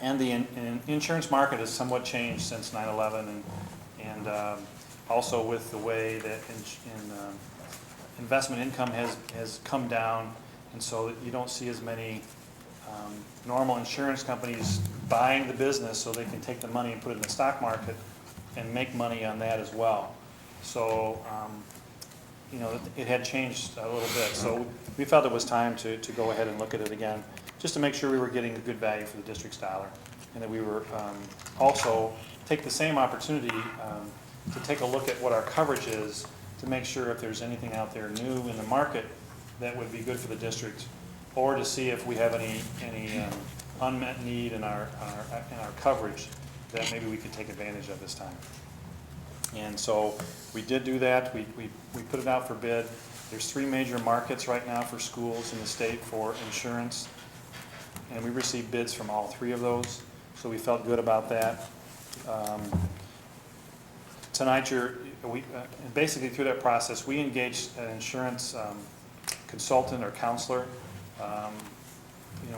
And the insurance market has somewhat changed since 9/11, and also with the way that investment income has come down, and so that you don't see as many normal insurance companies buying the business so they can take the money and put it in the stock market and make money on that as well. So it had changed a little bit. So we felt it was time to go ahead and look at it again, just to make sure we were getting a good value for the district's dollar. And that we were also take the same opportunity to take a look at what our coverage is, to make sure if there's anything out there new in the market that would be good for the district, or to see if we have any unmet need in our coverage that maybe we could take advantage of this time. And so we did do that. We put it out for bid. There's 3 major markets right now for schools in the state for insurance, and we received bids from all 3 of those, so we felt good about that. Tonight, basically through that process, we engaged an insurance consultant or counselor.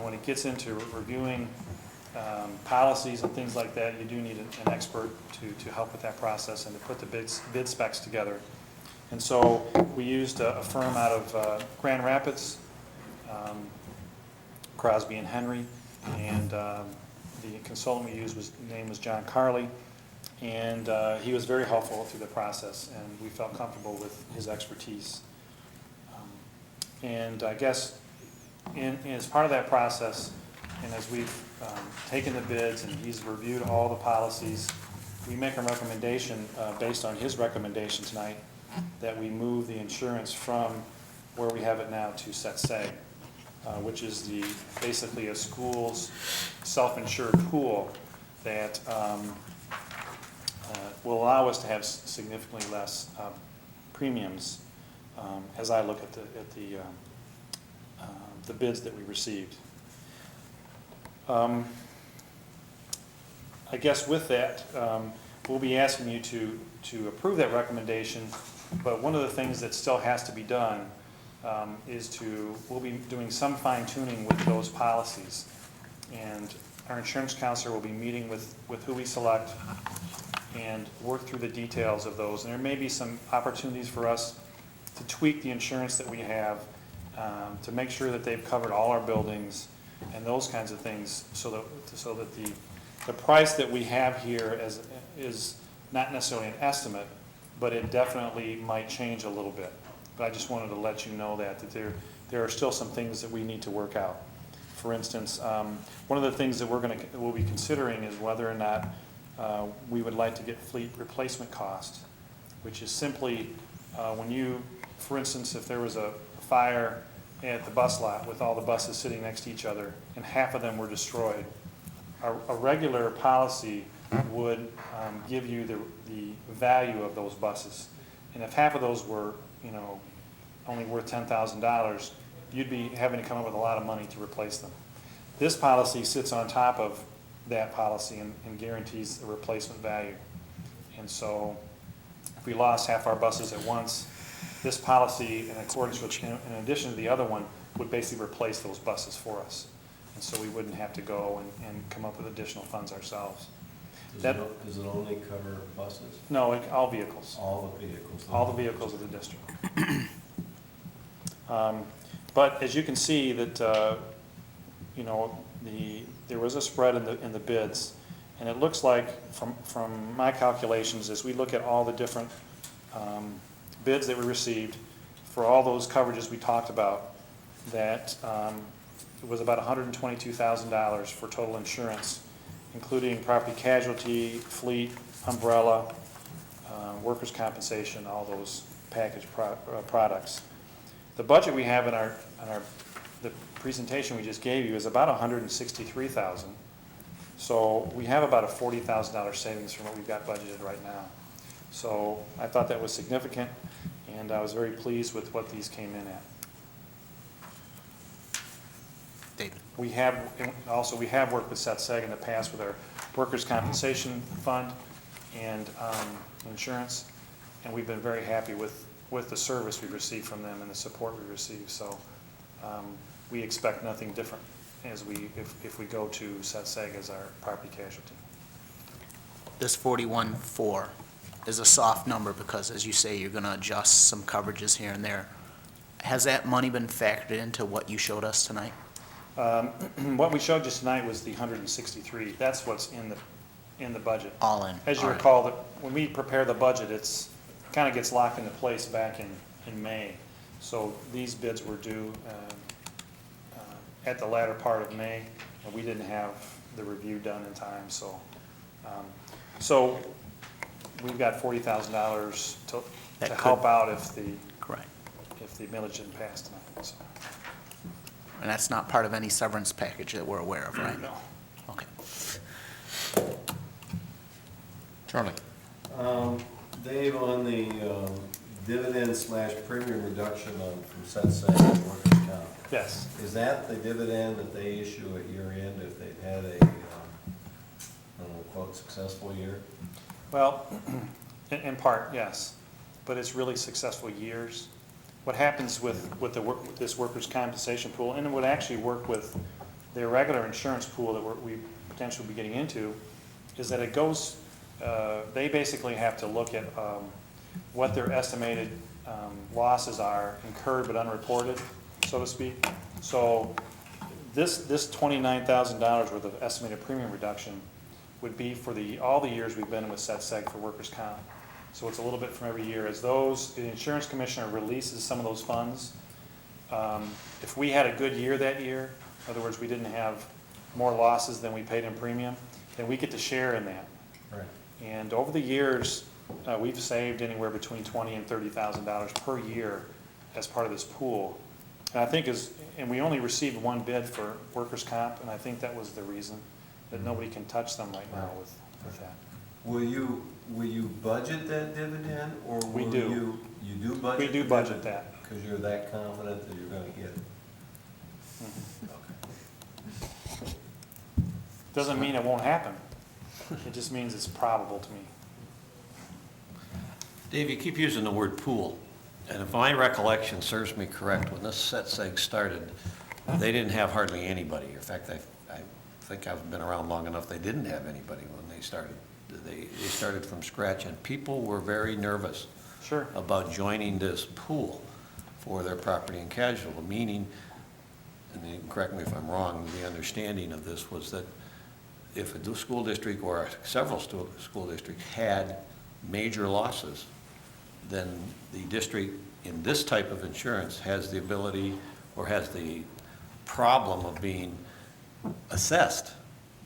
When it gets into reviewing policies and things like that, you do need an expert to help with that process and to put the bid specs together. And so we used a firm out of Grand Rapids, Crosby and Henry, and the consultant we used his name was John Carley, and he was very helpful through the process, and we felt comfortable with his expertise. And I guess as part of that process, and as we've taken the bids and he's reviewed all the policies, we make a recommendation based on his recommendation tonight that we move the insurance from where we have it now to SETSEG, which is basically a school's self-insured pool that will allow us to have significantly less premiums as I look at the bids that we received. I guess with that, we'll be asking you to approve that recommendation, but one of the things that still has to be done we'll be doing some fine tuning with those policies. And our insurance counselor will be meeting with who we select and work through the details of those. And there may be some opportunities for us to tweak the insurance that we have to make sure that they've covered all our buildings and those kinds of things, so that the price that we have here is not necessarily an estimate, but it definitely might change a little bit. But I just wanted to let you know that there are still some things that we need to work out. For instance, one of the things that we'll be considering is whether or not we would like to get fleet replacement cost, which is simply for instance, if there was a fire at the bus lot with all the buses sitting next to each other and half of them were destroyed, a regular policy would give you the value of those buses. And if half of those were, only worth $10,000, you'd be having to come up with a lot of money to replace them. This policy sits on top of that policy and guarantees a replacement value. And so if we lost half our buses at once, this policy, in accordance with, in addition to the other one, would basically replace those buses for us. And so we wouldn't have to go and come up with additional funds ourselves. Does it only cover buses? No, all vehicles. All the vehicles? All the vehicles of the district. But as you can see that, there was a spread in the bids, and it looks like from my calculations, as we look at all the different bids that we received for all those coverages we talked about, that it was about $122,000 for total insurance, including property casualty, fleet, umbrella, workers' compensation, all those package products. The budget we have in the presentation we just gave you is about $163,000. So we have about a $40,000 savings from what we've got budgeted right now. So I thought that was significant, and I was very pleased with what these came in at. David. We have worked with SETSEG in the past with our workers' compensation fund and insurance, and we've been very happy with the service we received from them and the support we received. So we expect nothing different if we go to SETSEG as our property casualty. This 41.4 is a soft number because, as you say, you're going to adjust some coverages here and there. Has that money been factored into what you showed us tonight? What we showed you tonight was the 163. That's what's in the budget. All in. As you All right. recall, that when we prepare the budget, it's kind of gets locked into place back in in May. So these bids were due at the latter part of May, and we didn't have the review done in time, so. So we've got $40,000 to That could- help out if the Correct. millage didn't pass tonight, so. And that's not part of any severance package that we're aware of, right? No. Okay. Charlie? Dave, on the dividend slash premium reduction from set and workers' comp, Yes. is that the dividend that they issue at year end if they've had a, I don't know, quote, successful year? Well, in part, yes, but it's really successful years. What happens with this workers' compensation pool, and it would actually work with the regular insurance pool that we potentially be getting into, is that it goes, they basically have to look at what their estimated losses are, incurred but unreported, so to speak. So this $29,000 worth of estimated premium reduction would be for all the years we've been with SETSEG for workers' comp. So it's a little bit from every year. As the insurance commissioner releases some of those funds, if we had a good year that year, in other words, we didn't have more losses than we paid in premium, then we get to share in that. Right. And over the years, we've saved anywhere between $20,000 and $30,000 per year as part of this pool. And I think and we only received one bid for workers' comp, and I think that was the reason that nobody can touch them right now with that. Will you budget that dividend, or We will do. you do budget? We do budget that. Because you're that confident that you're gonna get it? Mhm. Okay. Doesn't mean it won't happen. It just means it's probable to me. Dave, you keep using the word pool, and if my recollection serves me correct, when this SETSEG started, they didn't have hardly anybody. In fact, I think I've been around long enough, they didn't have anybody when they started. They started from scratch, and people were very nervous Sure. about joining this pool for their property and casualty, meaning, and you can correct me if I'm wrong, the understanding of this was that if a school district or several school districts had major losses, then the district in this type of insurance has the ability or has the problem of being assessed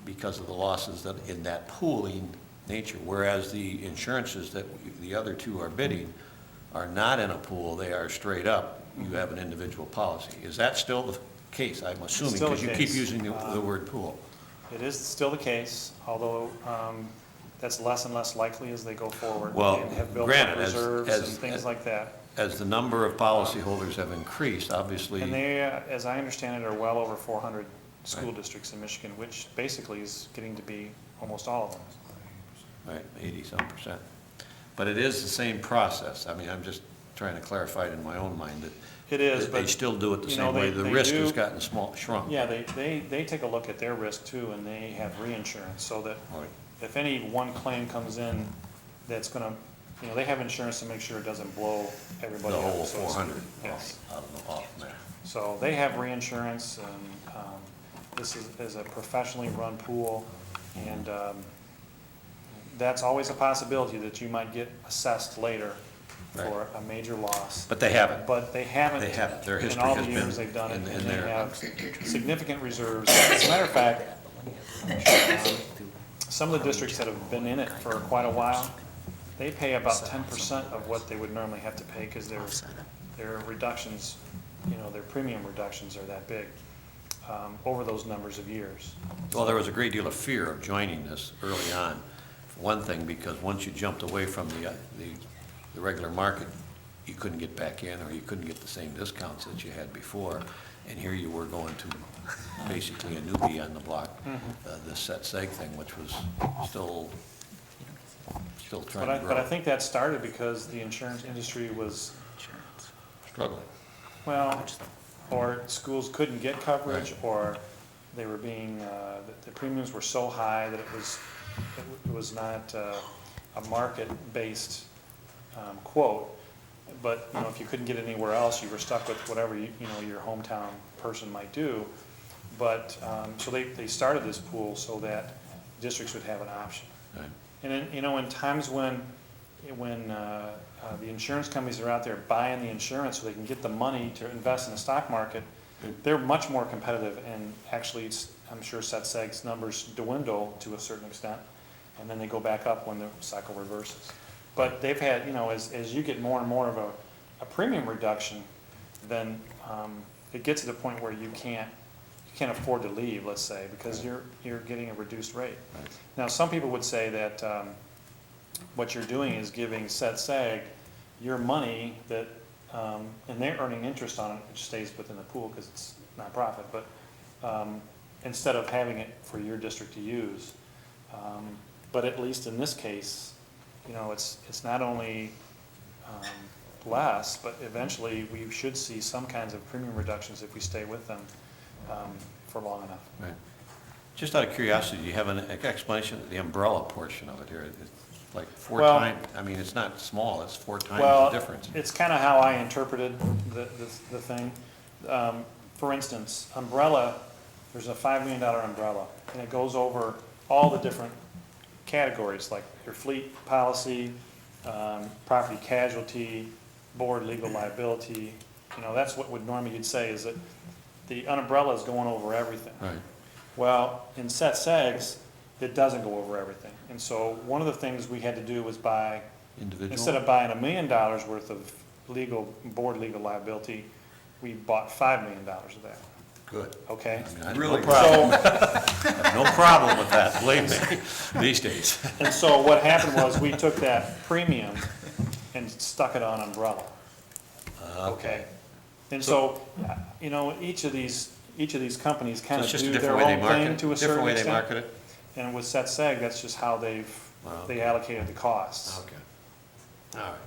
because of the losses that in that pooling nature, whereas the insurances that the other two are bidding are not in a pool, they are straight up, you have an individual policy. Is that still the case, I'm assuming, Still the because you keep case. using the word pool? It is still the case, although that's less and less likely as they go forward. Well, and have built up granted, reserves as- and things like that. As the number of policyholders have increased, obviously. And they, as I understand it, are well over 400 school districts in Michigan, which basically is getting to be almost all of them. Right, 80-some%. But it is the same process. I mean, I'm just trying to clarify it in my own mind that It is, that they but, still do it the you know, same way. they- The they risk do- has gotten shrunk. yeah, they take a look at their risk too, and they have reinsurance, so that Right. if any one claim comes in that's gonna, you know, they have insurance to make sure it doesn't blow everybody The up. whole so to speak. 400 Yes. out of the off there. So they have reinsurance, and this is a professionally run pool, and that's always a possibility that you might get assessed later for a major loss. But they haven't. But they haven't. They haven't. Their history In all has the been years they've done it, in and they their- have significant reserves. As a matter of fact, some of the districts that have been in it for quite a while, they pay about 10% of what they would normally have to pay because their reductions, you know, their premium reductions are that big over those numbers of years. Well, there was a great deal of fear of joining this early on. For one thing, because once you jumped away from the regular market, you couldn't get back in, or you couldn't get the same discounts that you had before. And here you were going to basically a newbie on the block, this SETSEG thing, which was still trying to grow. But I think that started because the insurance industry was, Struggling. well, or schools couldn't get coverage, Right. or they were being, the premiums were so high that it was not a market-based quote. But, you know, if you couldn't get it anywhere else, you were stuck with whatever, you know, your hometown person might do. But, so they started this pool so that districts would have an option. Right. And in, you know, in times when, when the insurance companies are out there buying the insurance so they can get the money to invest in the stock market, they're much more competitive, and actually, I'm sure SETSEG's numbers dwindle to a certain extent, and then they go back up when the cycle reverses. But they've had, as you get more and more of a premium reduction, then it gets to the point where you can't afford to leave, let's say, because you're getting a reduced rate. Right. Now, some people would say that what you're doing is giving SETSEG your money that, and they're earning interest on it, which stays within the pool because it's nonprofit, but instead of having it for your district to use. But at least in this case, it's not only less, but eventually we should see some kinds of premium reductions if we stay with them for long enough. Right. Just out of curiosity, do you have an explanation of the umbrella portion of it here? It's like four Well- times, I mean, it's not small, it's 4 times Well, the difference. it's kind of how I interpreted the thing. For instance, umbrella, there's a $5 million umbrella, and it goes over all the different categories, like your fleet policy, property casualty, board legal liability. That's what would normally you'd say is that the umbrella is going over everything. Right. Well, in SETSEG's, it doesn't go over everything. And so one of the things we had to do was buy, Individual? instead of buying $1 million worth of board legal liability, we bought $5 million of that, Good. okay? I mean, I have Really? no problem, So, no problem with that, believe me, these days. and so what happened was we took that premium and stuck it on umbrella, okay? And so, each of these companies So kind it's of just a do their different way they own market thing it? to a Different certain way they extent. market it? And with SETSEG, that's just how they allocated the costs. Okay. All right.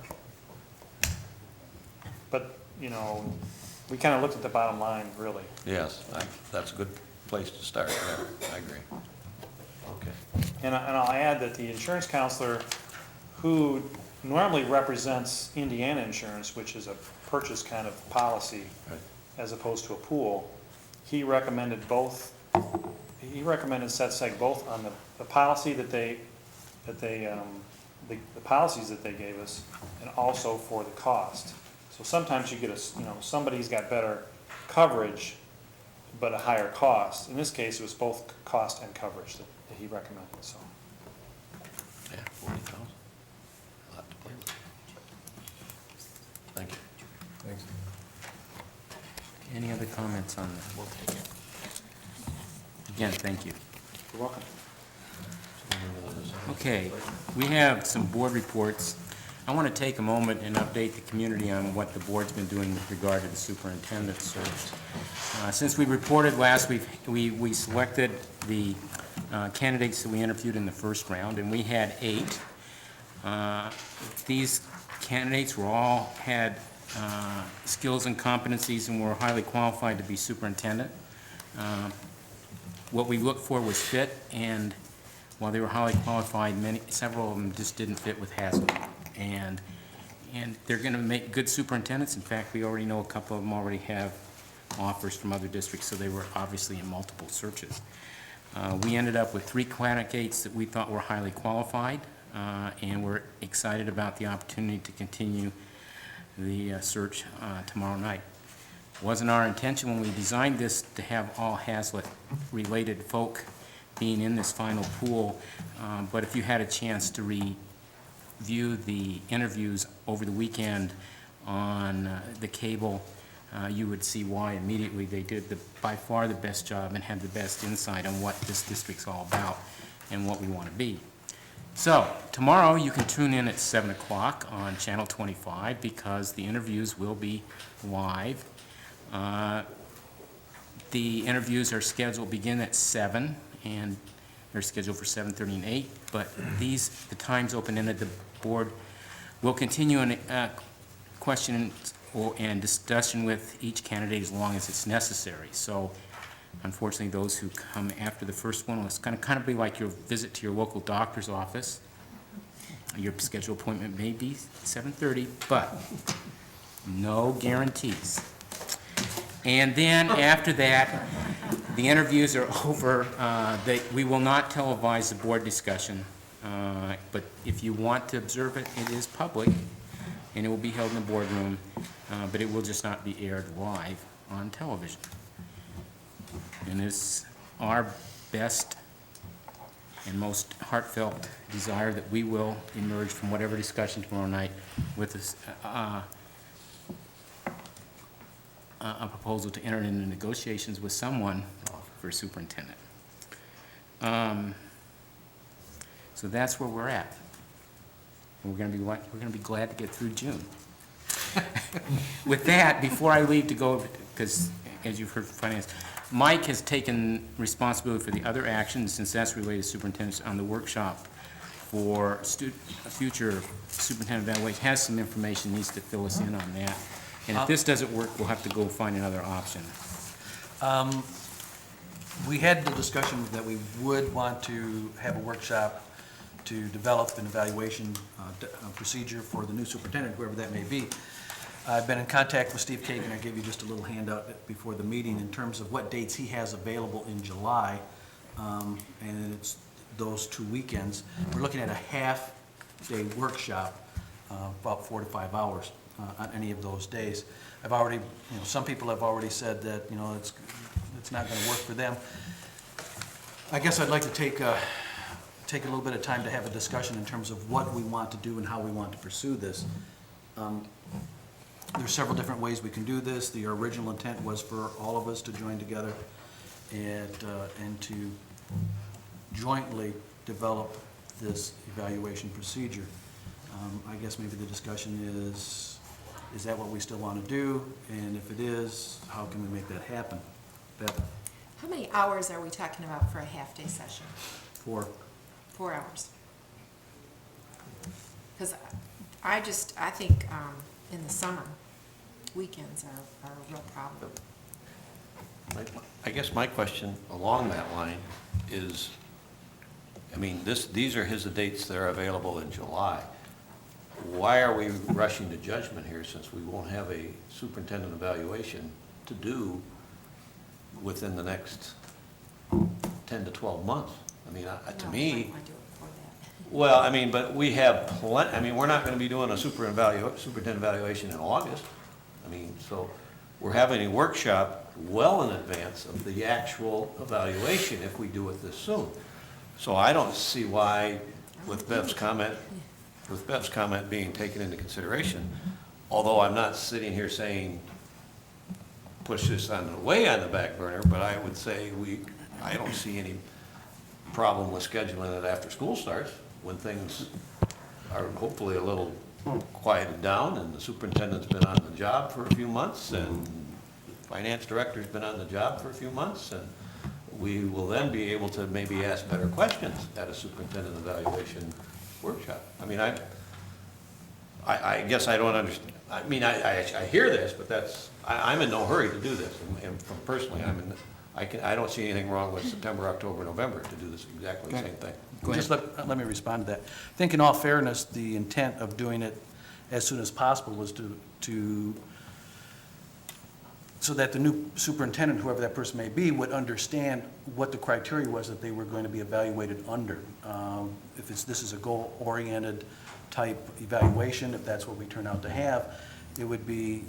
But, we kind of looked at the bottom line, really. Yes, that's a good place to start, yeah, I agree. Okay. And I'll add that the insurance counselor, who normally represents Indiana Insurance, which is a purchase kind of policy, Right. as opposed to a pool, he recommended SETSEG both on the policy the policies that they gave us, and also for the cost. So sometimes you get somebody's got better coverage, but a higher cost. In this case, it was both cost and coverage that he recommended, so. Yeah, 40,000. A lot to play with. Thank you. Thanks. Any other comments on that? We'll take it. Again, thank you. You're welcome. Okay, we have some board reports. I want to take a moment and update the community on what the board's been doing with regard to the superintendent search. Since we reported last week, we selected the candidates that we interviewed in the first round, and we had 8. These candidates all had skills and competencies and were highly qualified to be superintendent. What we looked for was fit, and while they were highly qualified, several of them just didn't fit with Hazlet. And they're going to make good superintendents. In fact, we already know a couple of them already have offers from other districts, so they were obviously in multiple searches. We ended up with 3 candidates that we thought were highly qualified, and we're excited about the opportunity to continue the search tomorrow night. It wasn't our intention when we designed this to have all Hazlet-related folk being in this final pool, but if you had a chance to review the interviews over the weekend on the cable, you would see why immediately. They did by far the best job and had the best insight on what this district's all about and what we want to be. So, tomorrow you can tune in at 7 o'clock on Channel 25 because the interviews will be live. The interviews are scheduled to begin at 7, and they're scheduled for 7:30 and 8, but the time's open-ended. The board will continue in question and discussion with each candidate as long as it's necessary. So unfortunately, those who come after the first one, it's going to kind of be like your visit to your local doctor's office. Your scheduled appointment may be 7:30, but no guarantees. And then after that, the interviews are over. We will not televise the board discussion. But if you want to observe it, it is public, and it will be held in the boardroom, but it will just not be aired live on television. And it's our best and most heartfelt desire that we will emerge from whatever discussion tomorrow night with a proposal to enter into negotiations with someone for superintendent. So that's where we're at. And we're gonna be glad to get through June. With that, before I leave to go, because as you've heard from finance, Mike has taken responsibility for the other actions, since that's related to superintendents, on the workshop for future superintendent evaluation, has some information, needs to fill us in on that. And if this doesn't work, we'll have to go find another option. We had the discussion that we would want to have a workshop to develop an evaluation procedure for the new superintendent, whoever that may be. I've been in contact with Steve Kagan. I gave you just a little handout before the meeting in terms of what dates he has available in July, and it's those 2 weekends. We're looking at a half-day workshop, about 4 to 5 hours on any of those days. I've already, some people have already said that, it's not going to work for them. I guess I'd like to take a little bit of time to have a discussion in terms of what we want to do and how we want to pursue this. There's several different ways we can do this. The original intent was for all of us to join together and to jointly develop this evaluation procedure. I guess maybe the discussion is that what we still want to do? And if it is, how can we make that happen? Beth? How many hours are we talking about for a half-day session? 4. 4 hours. Because I think in the summer, weekends are a real problem. I guess my question along that line is, these are the dates that are available in July. Why are we rushing to judgment here, since we won't have a superintendent evaluation to do within the next 10 to 12 months? To me, No, I want to do it before that. well, but we have plenty, we're not going to be doing a superintendent evaluation in August. So we're having a workshop well in advance of the actual evaluation if we do it this soon. So I don't see why, with Bev's comment being taken into consideration, although I'm not sitting here saying push this way on the back burner, but I would say I don't see any problem with scheduling it after school starts, when things are hopefully a little quieted down and the superintendent's been on the job for a few months and the finance director's been on the job for a few months, and we will then be able to maybe ask better questions at a superintendent evaluation workshop. I guess I don't understand. I hear this, but I'm in no hurry to do this. And personally, I don't see anything wrong with September, October, November to do this exactly the same thing. Just let me respond to that. I think in all fairness, the intent of doing it as soon as possible was so that the new superintendent, whoever that person may be, would understand what the criteria was that they were going to be evaluated under. If this is a goal-oriented type evaluation, if that's what we turn out to have, it would be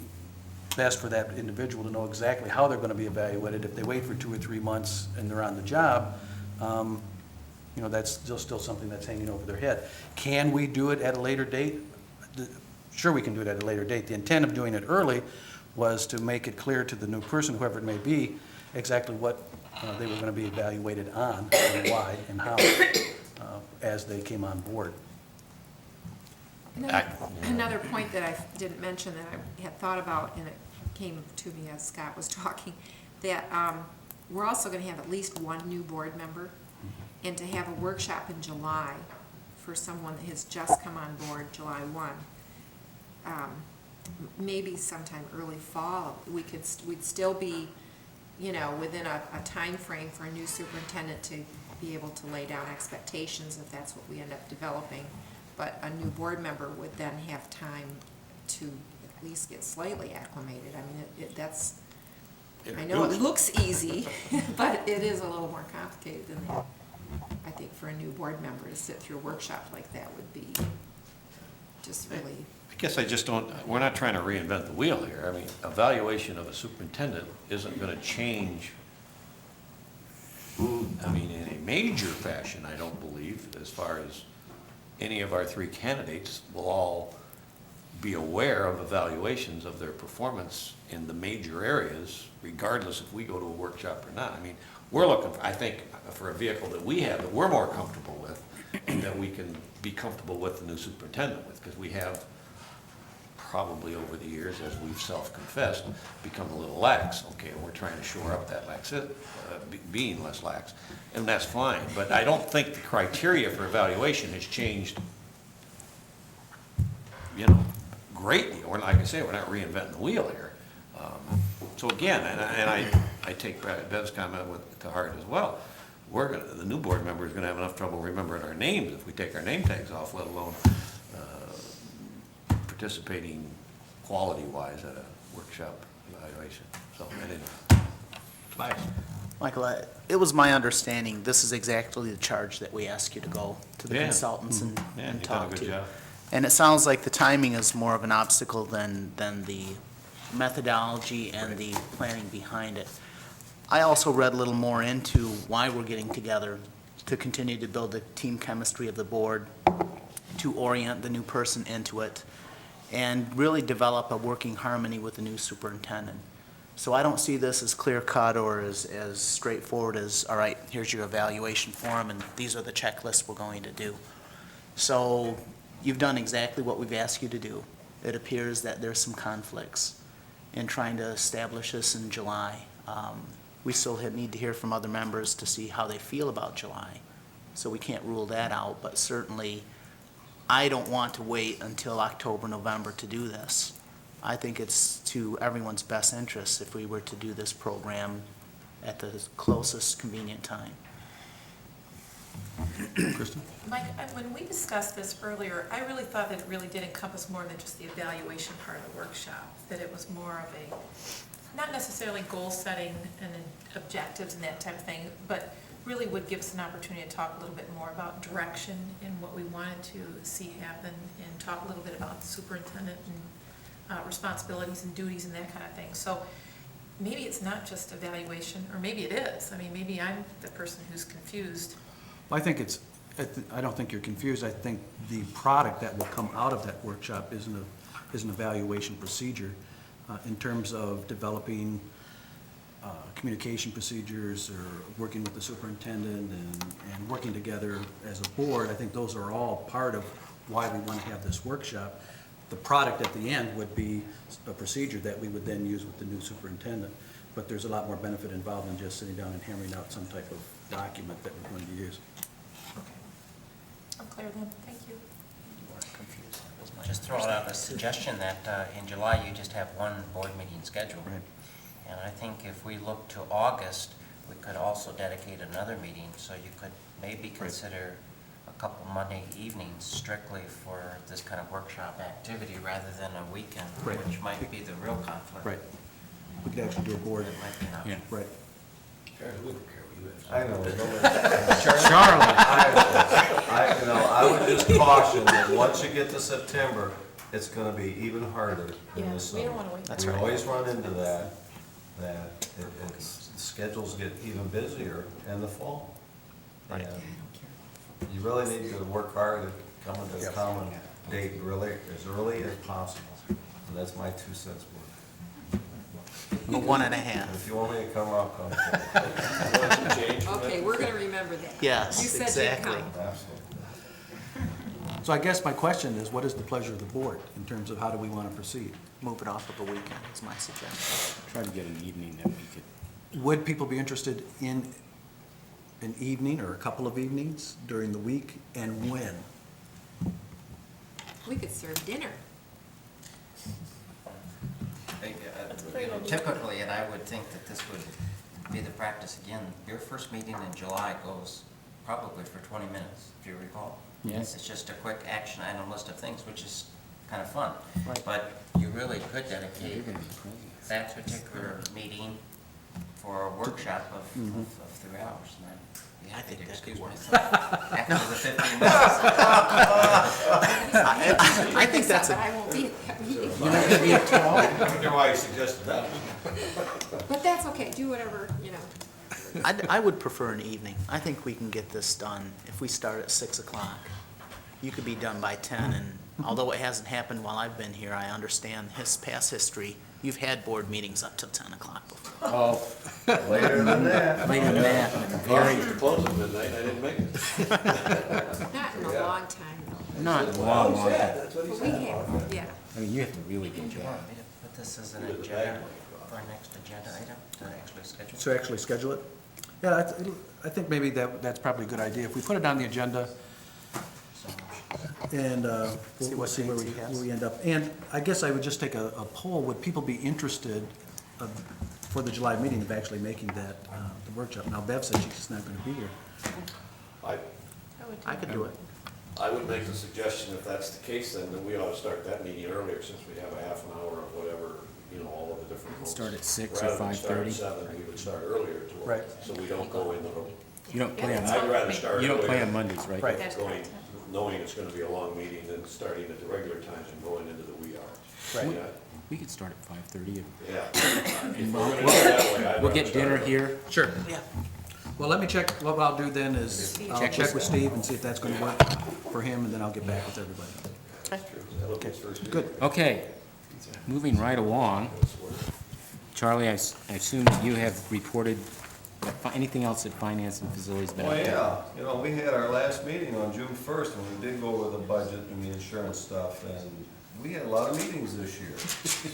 best for that individual to know exactly how they're going to be evaluated. If they wait for 2 or 3 months and they're on the job, that's still something that's hanging over their head. Can we do it at a later date? Sure, we can do it at a later date. The intent of doing it early was to make it clear to the new person, whoever it may be, exactly what they were going to be evaluated on and why and how as they came on board. Another point that I didn't mention that I had thought about, and it came to me as Scott was talking, that we're also going to have at least one new board member, and to have a workshop in July for someone that has just come on board, July 1, maybe sometime early fall, we'd still be, within a time frame for a new superintendent to be able to lay down expectations if that's what we end up developing. But a new board member would then have time to at least get slightly acclimated. I know it looks easy, but it is a little more complicated than that. I think for a new board member to sit through a workshop like that would be just really, I guess I just don't, we're not trying to reinvent the wheel here. I mean, evaluation of a superintendent isn't going to change, I mean, in a major fashion, I don't believe, as far as any of our three candidates will all be aware of evaluations of their performance in the major areas, regardless if we go to a workshop or not. I mean, we're looking, I think, for a vehicle that we have that we're more comfortable with, and that we can be comfortable with the new superintendent with, because we have probably over the years, as we've self-confessed, become a little lax. Okay, we're trying to shore up that being less lax, and that's fine. But I don't think the criteria for evaluation has changed, you know, greatly. Or like I say, we're not reinventing the wheel here. So again, and I take Bev's comment to heart as well. The new board member is gonna have enough trouble remembering our names if we take our name tags off, let alone participating quality-wise at a workshop evaluation. So, anyway. Michael, it was my understanding, this is exactly the charge that we ask you to go to the Yeah. consultants and Yeah, and you've done a talk good to. job. And it sounds like the timing is more of an obstacle than the methodology and the planning behind it. I also read a little more into why we're getting together, to continue to build the team chemistry of the board, to orient the new person into it, and really develop a working harmony with the new superintendent. So I don't see this as clear-cut or as straightforward as, all right, here's your evaluation form, and these are the checklists we're going to do. So you've done exactly what we've asked you to do. It appears that there's some conflicts in trying to establish this in July. We still need to hear from other members to see how they feel about July. So we can't rule that out, but certainly I don't want to wait until October, November to do this. I think it's to everyone's best interest if we were to do this program at the closest convenient time. Kristen? Mike, when we discussed this earlier, I really thought that it really did encompass more than just the evaluation part of the workshop, that it was more of a, not necessarily goal setting and objectives and that type of thing, but really would give us an opportunity to talk a little bit more about direction and what we wanted to see happen, and talk a little bit about the superintendent and responsibilities and duties and that kind of thing. So maybe it's not just evaluation, or maybe it is. I mean, maybe I'm the person who's confused. Well, I think I don't think you're confused. I think the product that will come out of that workshop is an evaluation procedure in terms of developing communication procedures or working with the superintendent and working together as a board. I think those are all part of why we want to have this workshop. The product at the end would be a procedure that we would then use with the new superintendent. But there's a lot more benefit involved than just sitting down and hammering out some type of document that we're going to use. Okay. I'm clear then, thank you. You are confused. That was my Just throwing out a suggestion that in July, you just have one board meeting scheduled. Right. And I think if we look to August, we could also dedicate another meeting, so you could maybe consider a couple Monday evenings strictly for this kind of workshop activity rather than a weekend, Right. which might be the real conflict. Right. We could actually do a board. It might be an option. Right. I know. Charlotte. I would just caution that once you get to September, it's gonna be even harder Yeah, than this we summer. don't want to wait. That's We right. always run into that schedules get even busier in the fall. Right. And you really need to work hard at coming to a common date really as early as possible. And that's my 2 cents worth. A 1.5. And if you want me to come, I'll come. okay, we're gonna remember that. Yes, You said you'd exactly. come. Absolutely. So I guess my question is, what is the pleasure of the board in terms of how do we want to proceed? Move it off of a weekend is my suggestion. Try to get an evening that we could. Would people be interested in an evening or a couple of evenings during the week, and when? We could serve dinner. Typically, and I would think that this would be the practice again, your first meeting in July goes probably for 20 minutes, if you recall. Yes. It's just a quick action item list of things, which is kind of fun. Right. But you really could dedicate that particular meeting for a workshop of 3 hours. And I think that could Excuse work. myself. After the 15 minutes. I think that's But a, I won't be at that meeting. I wonder why you suggested that. But that's okay, do whatever, you know. I would prefer an evening. I think we can get this done if we start at 6 o'clock. You could be done by 10, and although it hasn't happened while I've been here, I understand his past history. You've had board meetings up till 10 o'clock before. Oh, Later than that. later than that, very, Close at midnight, I didn't make it. Not in a long time, though. not a long, long time. But we have, yeah. I mean, you have to really get Do you want me to put this as an agenda, for our next agenda item, to actually schedule? So actually schedule it? Yeah, I think maybe that's probably a good idea. If we put it on the agenda, and we'll see where we end up. And I guess I would just take a poll, would people be interested for the July meeting of actually making that, the workshop? Now Bev said she's not gonna be here. I could do it. I would make the suggestion, if that's the case, then we ought to start that meeting earlier, since we have a half an hour of whatever, all of the different votes. Start at 6 or Rather than start 5:30. at 7, we would start earlier to work. Right. So we don't go in the, You don't play on, I'd rather start you earlier. don't play on Mondays, right? Right. That's Going, correct. knowing it's gonna be a long meeting, than starting at the regular times and going into the wee hours. Right. Yeah. We could start at 5:30. Yeah. If we're gonna do it that way, I'd We'll rather get start dinner early. here. Sure. Yeah. Well, let me check, what I'll do then is, I'll Check check with- with Steve and see if that's gonna work for him, and then I'll get back with everybody. That'll be first Good. Okay, moving right along. Charlie, I assume that you have reported anything else at Finance and Facilities been Oh, up there? yeah, we had our last meeting on June 1st, and we did go over the budget and the insurance stuff, and we had a lot of meetings this year.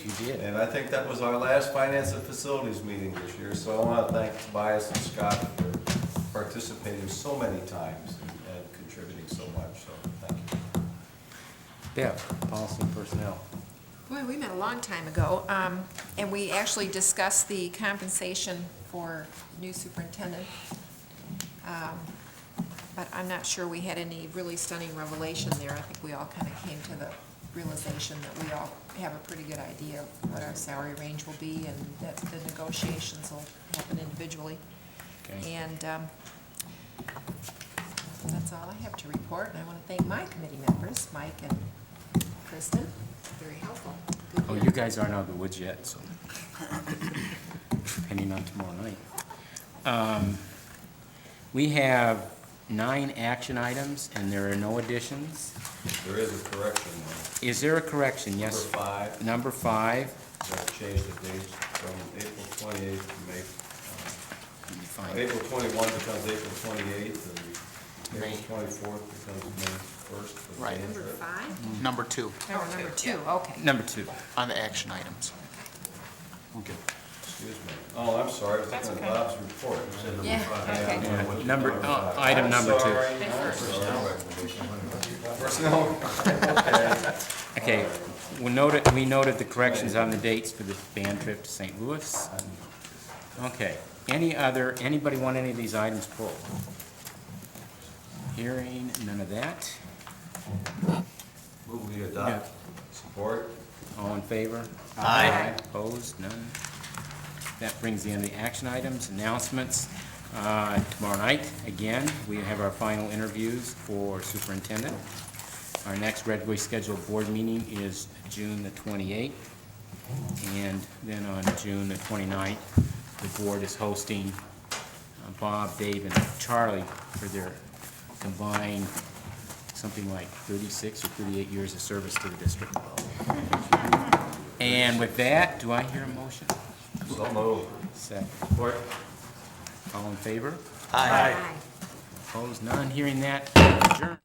You did. And I think that was our last Finance and Facilities meeting this year, so I want to thank Tobias and Scott for participating so many times and contributing so much, so thank you. Bev, Policy and Personnel. Boy, we met a long time ago, and we actually discussed the compensation for new superintendent. But I'm not sure we had any really stunning revelation there. I think we all kind of came to the realization that we all have a pretty good idea of what our salary range will be, and that the negotiations will happen individually. Okay. And that's all I have to report, and I want to thank my committee members, Mike and Kristen, very helpful. Good Oh, year. you guys aren't out of the woods yet, so. Depending on tomorrow night. We have 9 action items, and there are no additions. There is a correction, though. Is there a correction? Yes. Number 5, Number 5. that changed the dates from April 28th to May, Fine. April 21 becomes April 28th, and April 24th becomes May 1st. for the Right. day Number trip. 5? Number 2 Oh, number 2, okay. Number 2. on the action items. Okay. Excuse me. Oh, I'm sorry, I was looking at Bob's report. It said number Yeah, 5. okay. Yeah, item number 2. Personnel. Okay, we noted the corrections on the dates for the band trip to St. Louis. Okay, anybody want any of these items pulled? Hearing none of that. Move we adopt. Support. All in favor? Aye. Opposed? None? That brings the end of the action items. Announcements. Tomorrow night, again, we have our final interviews for superintendent. Our next regularly scheduled board meeting is June the 28th. And then on June the 29th, the board is hosting Bob, Dave, and Charlie for their combined something like 36 or 38 years of service to the district. And with that, do I hear a motion? So moved. Second. Support. All in favor? Aye. Aye. Opposed? None? Hearing that, adjourn.